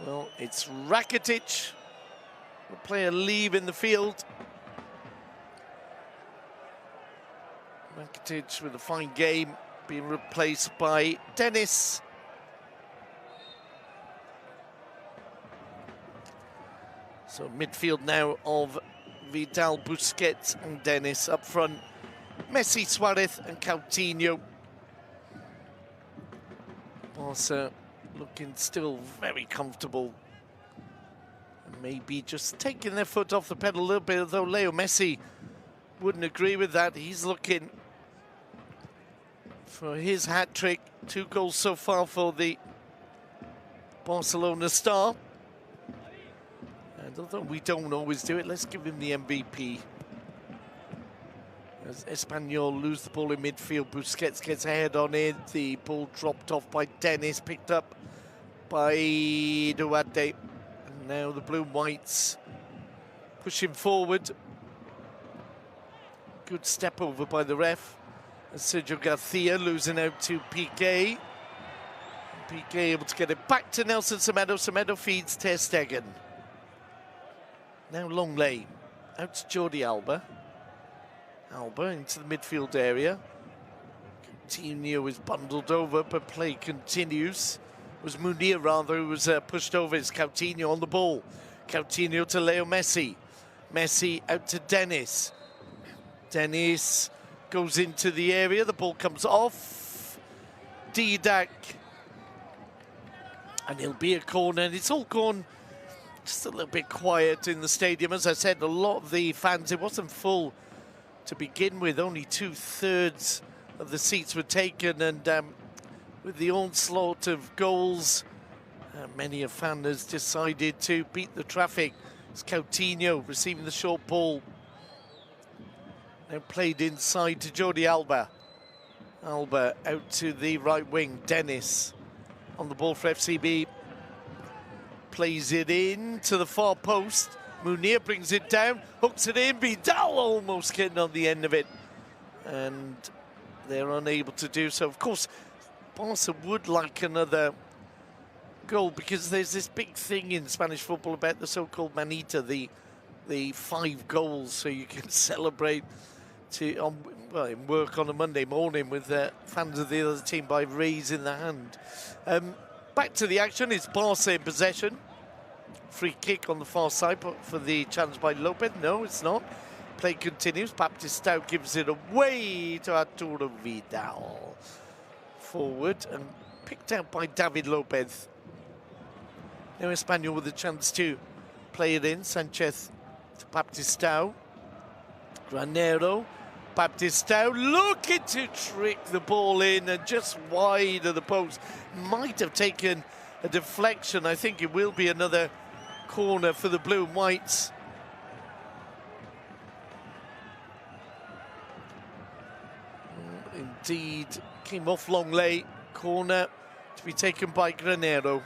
Well, it's Rakitic, the player leaving the field. Rakitic with a fine game, being replaced by Dennis. So midfield now of Vidal, Busquets and Dennis up front. Messi, Suarez and Coutinho. Barca looking still very comfortable. And maybe just taking their foot off the pedal a little bit, although Leo Messi wouldn't agree with that. He's looking for his hat-trick. 2 goals so far for the Barcelona star. And although we don't always do it, let's give him the MVP. As Espanyol lose the ball in midfield, Busquets gets a head on it. The ball dropped off by Dennis, picked up by Duarte. And now the Blue and Whites pushing forward. Good step over by the ref. And Sergio Garcia losing out to Piqué. Piqué able to get it back to Nelson Semedo. Semedo feeds Ter Stegen. Now Longley out to Jordi Alba. Alba into the midfield area. Coutinho is bundled over, but play continues. It was Munir rather who was pushed over. It's Coutinho on the ball. Coutinho to Leo Messi. Messi out to Dennis. Dennis goes into the area. The ball comes off. Didac. And it'll be a corner. And it's all gone just a little bit quiet in the stadium. As I said, a lot of the fans, it wasn't full to begin with. Only 2/3 of the seats were taken, and with the onslaught of goals, many a fan has decided to beat the traffic. It's Coutinho receiving the short ball. Now played inside to Jordi Alba. Alba out to the right wing. Dennis on the ball for FCB. Plays it in to the far post. Munir brings it down, hooks it in. Vidal almost getting on the end of it. And they're unable to do so. Of course, Barca would like another goal because there's this big thing in Spanish football about the so-called manita, the 5 goals, so you can celebrate and work on a Monday morning with fans of the other team by raising the hand. Back to the action, it's Barca in possession. Free kick on the far side for the challenge by Lopez. No, it's not. Play continues. Baptistao gives it away to Arturo Vidal. Forward and picked out by David Lopez. Now Espanyol with a chance to play it in. Sanchez to Baptistao. Granero. Baptistao looking to trick the ball in and just wide of the post. Might have taken a deflection. I think it will be another corner for the Blue and Whites. Indeed, came off Longley. Corner to be taken by Granero.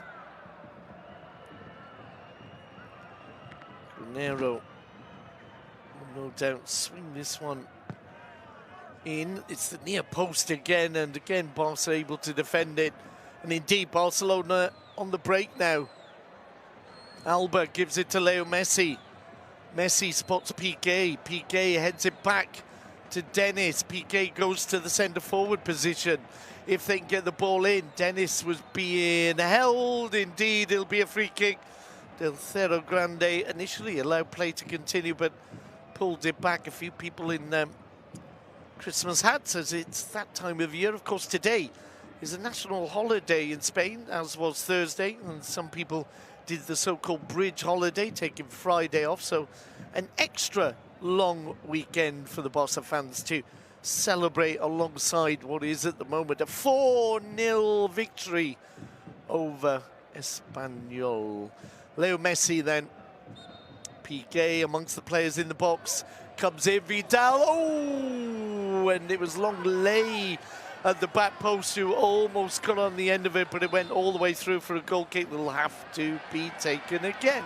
Granero will no doubt swing this one in. It's the near post again, and again Barca able to defend it. And indeed, Barcelona on the break now. Alba gives it to Leo Messi. Messi spots Piqué. Piqué heads it back to Dennis. Piqué goes to the centre forward position. If they can get the ball in, Dennis was being held. Indeed, it'll be a free kick. Del Cerro Grande initially allowed play to continue, but pulled it back. A few people in Christmas hats, as it's that time of year. Of course, today is a national holiday in Spain, as was Thursday, and some people did the so-called bridge holiday, taking Friday off. So an extra long weekend for the Barca fans to celebrate alongside what is at the moment a 4-0 victory over Espanyol. Leo Messi then, Piqué amongst the players in the box, comes in, Vidal, oh, and it was Longley at the back post who almost got on the end of it, but it went all the way through for a goal kick that will have to be taken again.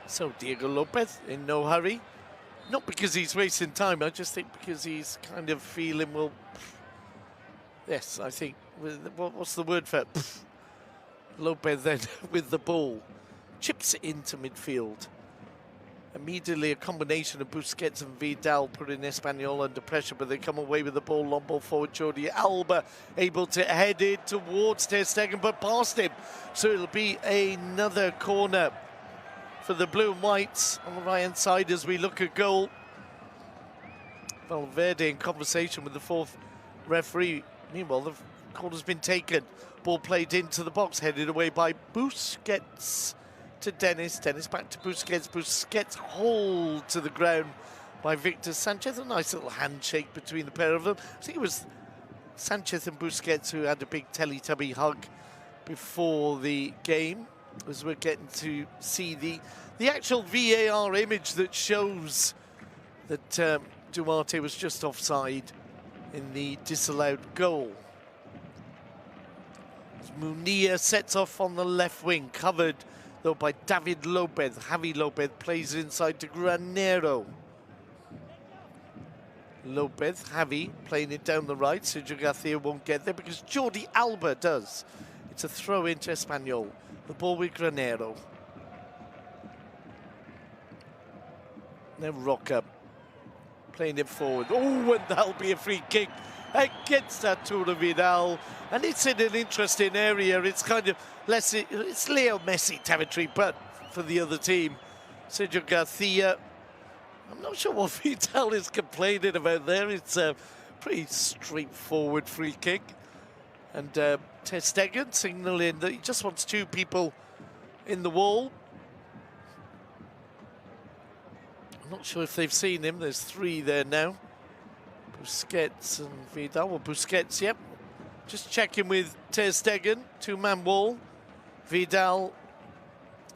So Diego Lopez in no hurry, not because he's wasting time, I just think because he's kind of feeling, well, yes, I think, what's the word for it? Lopez then with the ball, chips it into midfield. Immediately a combination of Busquets and Vidal putting Espanyol under pressure, but they come away with the ball, long ball forward. Jordi Alba able to head it towards Ter Stegen, but past him. So it'll be another corner for the blue and whites on the right-hand side as we look at goal. Valverde in conversation with the fourth referee. Meanwhile, the corner's been taken. Ball played into the box, headed away by Busquets to Dennis. Dennis back to Busquets. Busquets hauled to the ground by Victor Sanchez. A nice little handshake between the pair of them. I think it was Sanchez and Busquets who had a big Teletubby hug before the game, as we're getting to see the actual VAR image that shows that Duarte was just offside in the disallowed goal. Munir sets off on the left wing, covered though by David Lopez. Javi Lopez plays inside to Granero. Lopez, Javi playing it down the right. Sergio Garcia won't get there because Jordi Alba does. It's a throw into Espanyol. The ball with Granero. Now Roca playing it forward. Oh, and that'll be a free kick against Arturo Vidal, and it's in an interesting area. It's kind of less, it's Leo Messi territory, but for the other team, Sergio Garcia, I'm not sure what Vidal is complaining about there. It's a pretty straightforward free kick, and Ter Stegen signalling that he just wants two people in the wall. I'm not sure if they've seen him. There's three there now. Busquets and Vidal. Well, Busquets, yep. Just checking with Ter Stegen, two-man wall. Vidal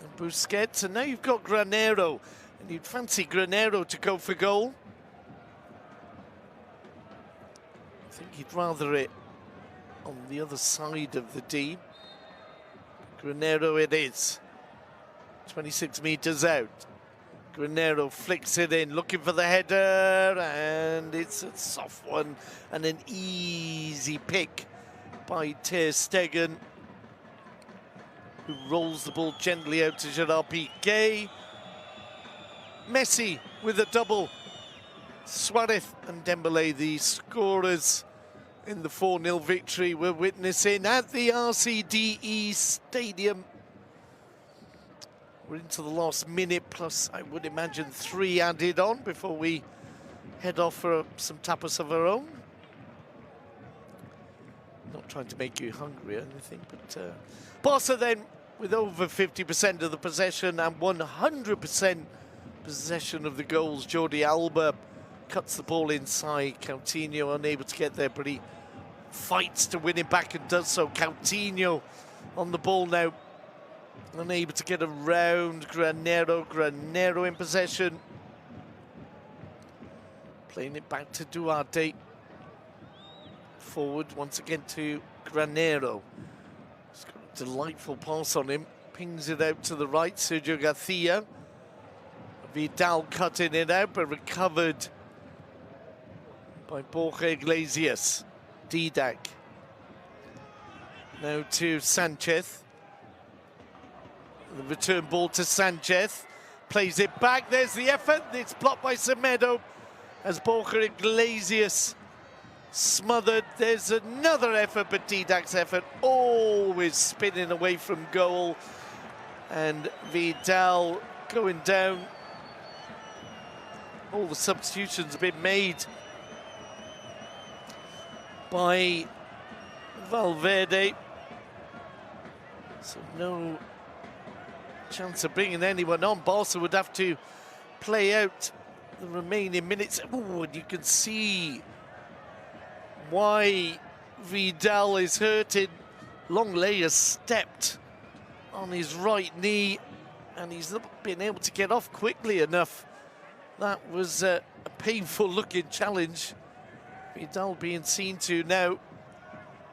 and Busquets. And now you've got Granero. And you'd fancy Granero to go for goal. I think he'd rather it on the other side of the D. Granero it is. 26 meters out. Granero flicks it in, looking for the header, and it's a soft one and an easy pick by Ter Stegen, who rolls the ball gently out to Gerard Piqué. Messi with a double. Suarez and Dembélé, the scorers in the 4-0 victory we're witnessing at the RCDE Stadium. We're into the last minute, plus I would imagine 3 added on before we head off for some tapas of our own. Not trying to make you hungry or anything, but Barca then with over 50% of the possession and 100% possession of the goals. Jordi Alba cuts the ball inside. Coutinho unable to get there, but he fights to win it back and does so. Coutinho on the ball now, unable to get around Granero. Granero in possession. Playing it back to Duarte. Forward once again to Granero. He's got a delightful pass on him. Pings it out to the right. Sergio Garcia. Vidal cutting it out, but recovered by Borja Iglesias. Didac. Now to Sanchez. The return ball to Sanchez. plays it back. There's the effort. It's blocked by Semedo as Borja Iglesias smothered. There's another effort, but Didac's effort always spinning away from goal. And Vidal going down. All the substitutions have been made by Valverde. So no chance of bringing anyone on. Barca would have to play out the remaining minutes. Oh, and you can see why Vidal is hurting. Longley has stepped on his right knee and he's not been able to get off quickly enough. That was a painful looking challenge. Vidal being seen to now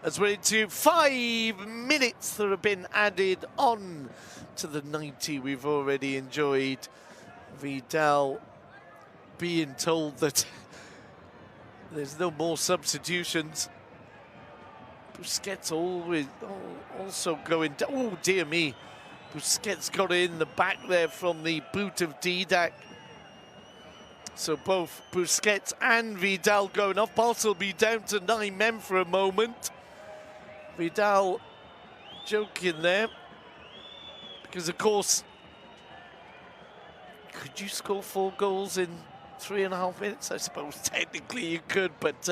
as we're into 5 minutes that have been added on to the 90 we've already enjoyed. Vidal being told that there's no more substitutions. Busquets also going down. Oh, dear me. Busquets got it in the back there from the boot of Didac. So both Busquets and Vidal going off. Barca will be down to 9 men for a moment. Vidal joking there. Because, of course, could you score 4 goals in 3.5 minutes? I suppose technically you could, but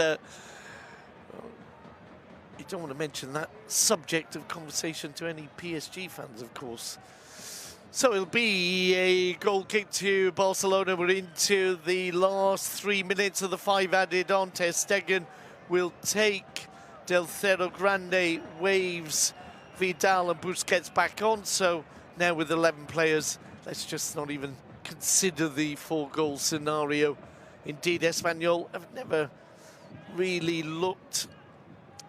you don't want to mention that subject of conversation to any PSG fans, of course. So it'll be a goal kick to Barcelona. We're into the last 3 minutes of the 5 added on. Ter Stegen will take Del Cerro Grande, waves Vidal and Busquets back on. So now with 11 players, let's just not even consider the 4-goal scenario. Indeed, Espanyol have never really looked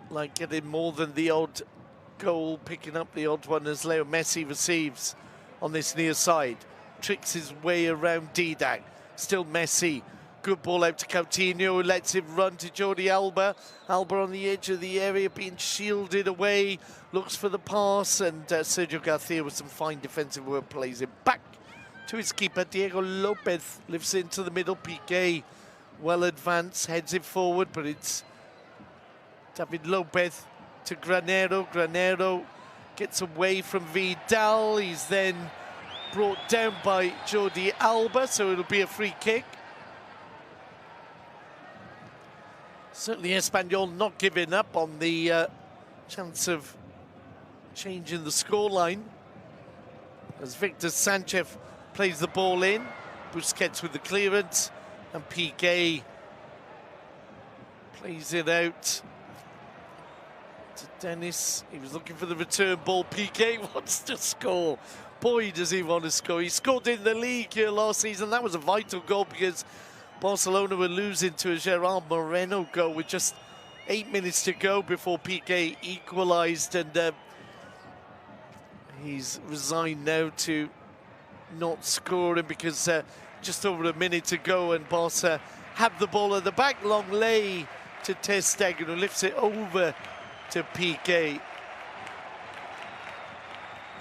like getting more than the odd goal, picking up the odd one as Leo Messi receives on this near side. Tricks his way around Didac. Still Messi. Good ball out to Coutinho, who lets him run to Jordi Alba. Alba on the edge of the area, being shielded away. Looks for the pass, and Sergio Garcia with some fine defensive work plays it back to his keeper. Diego Lopez lifts into the middle. Piqué well advanced, heads it forward, but it's David Lopez to Granero. Granero gets away from Vidal. He's then brought down by Jordi Alba, so it'll be a free kick. Certainly Espanyol not giving up on the chance of changing the scoreline. As Victor Sanchez plays the ball in. Busquets with the clearance, and Piqué plays it out to Dennis. He was looking for the return ball. Piqué wants to score. Boy, does he want to score. He scored in the league here last season. That was a vital goal because Barcelona were losing to a Gerard Moreno goal with just 8 minutes to go before Piqué equalised, and he's resigned now to not scoring because just over a minute to go and Barca have the ball at the back. Long lay to Ter Stegen, who lifts it over to Piqué.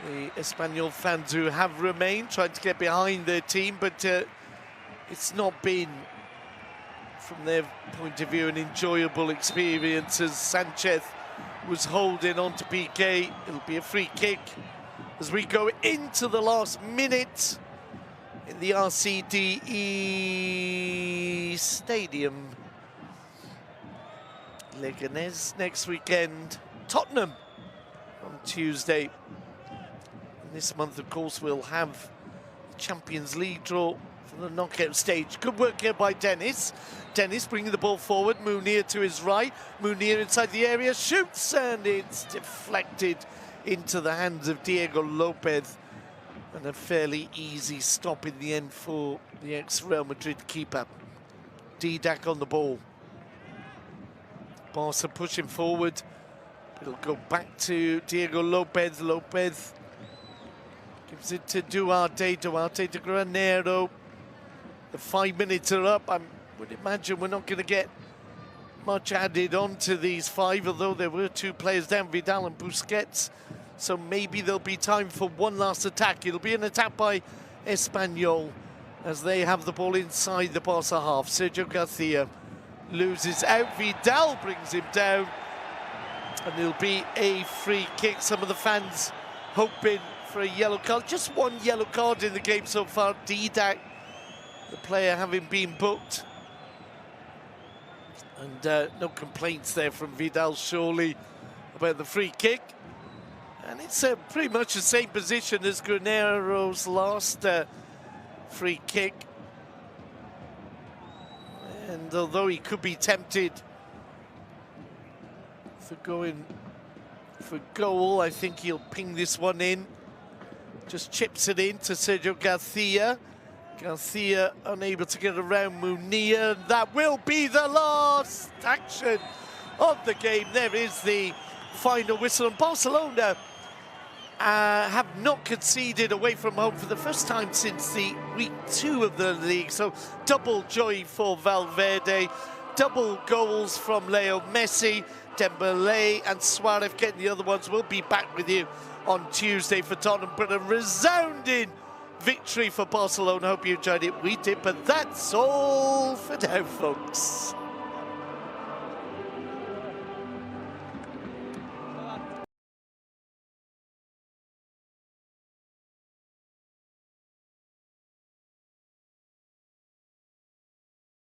The Espanyol fans who have remained trying to get behind their team, but it's not been, from their point of view, an enjoyable experience as Sanchez was holding on to Piqué. It'll be a free kick as we go into the last minute in the RCDE Stadium. Leganés next weekend, Tottenham on Tuesday. And this month, of course, we'll have the Champions League draw for the knockout stage. Good work here by Dennis. Dennis bringing the ball forward. Munir to his right. Munir inside the area, shoots, and it's deflected into the hands of Diego Lopez. And a fairly easy stop in the end for the ex-Real Madrid keeper. Didac on the ball. Barca pushing forward. It'll go back to Diego Lopez. Lopez gives it to Duarte. Duarte to Granero. The 5 minutes are up. I would imagine we're not going to get much added on to these 5, although there were 2 players down, Vidal and Busquets. So maybe there'll be time for one last attack. It'll be an attack by Espanyol as they have the ball inside the Barca half. Sergio Garcia loses out. Vidal brings him down. And there'll be a free kick. Some of the fans hoping for a yellow card. Just one yellow card in the game so far. Didac, the player, having been booked. And no complaints there from Vidal, surely, about the free kick. And it's pretty much the same position as Granero's last free kick. And although he could be tempted for going for goal, I think he'll ping this one in. Just chips it in to Sergio Garcia. Garcia unable to get around Munir. And that will be the last action of the game. There is the final whistle. And Barcelona have not conceded away from home for the first time since the week 2 of the league. So double joy for Valverde. Double goals from Leo Messi, Dembele and Suarez getting the other ones. We'll be back with you on Tuesday for Tottenham, but a resounding victory for Barcelona. Hope you enjoyed it. We did, but that's all for now, folks.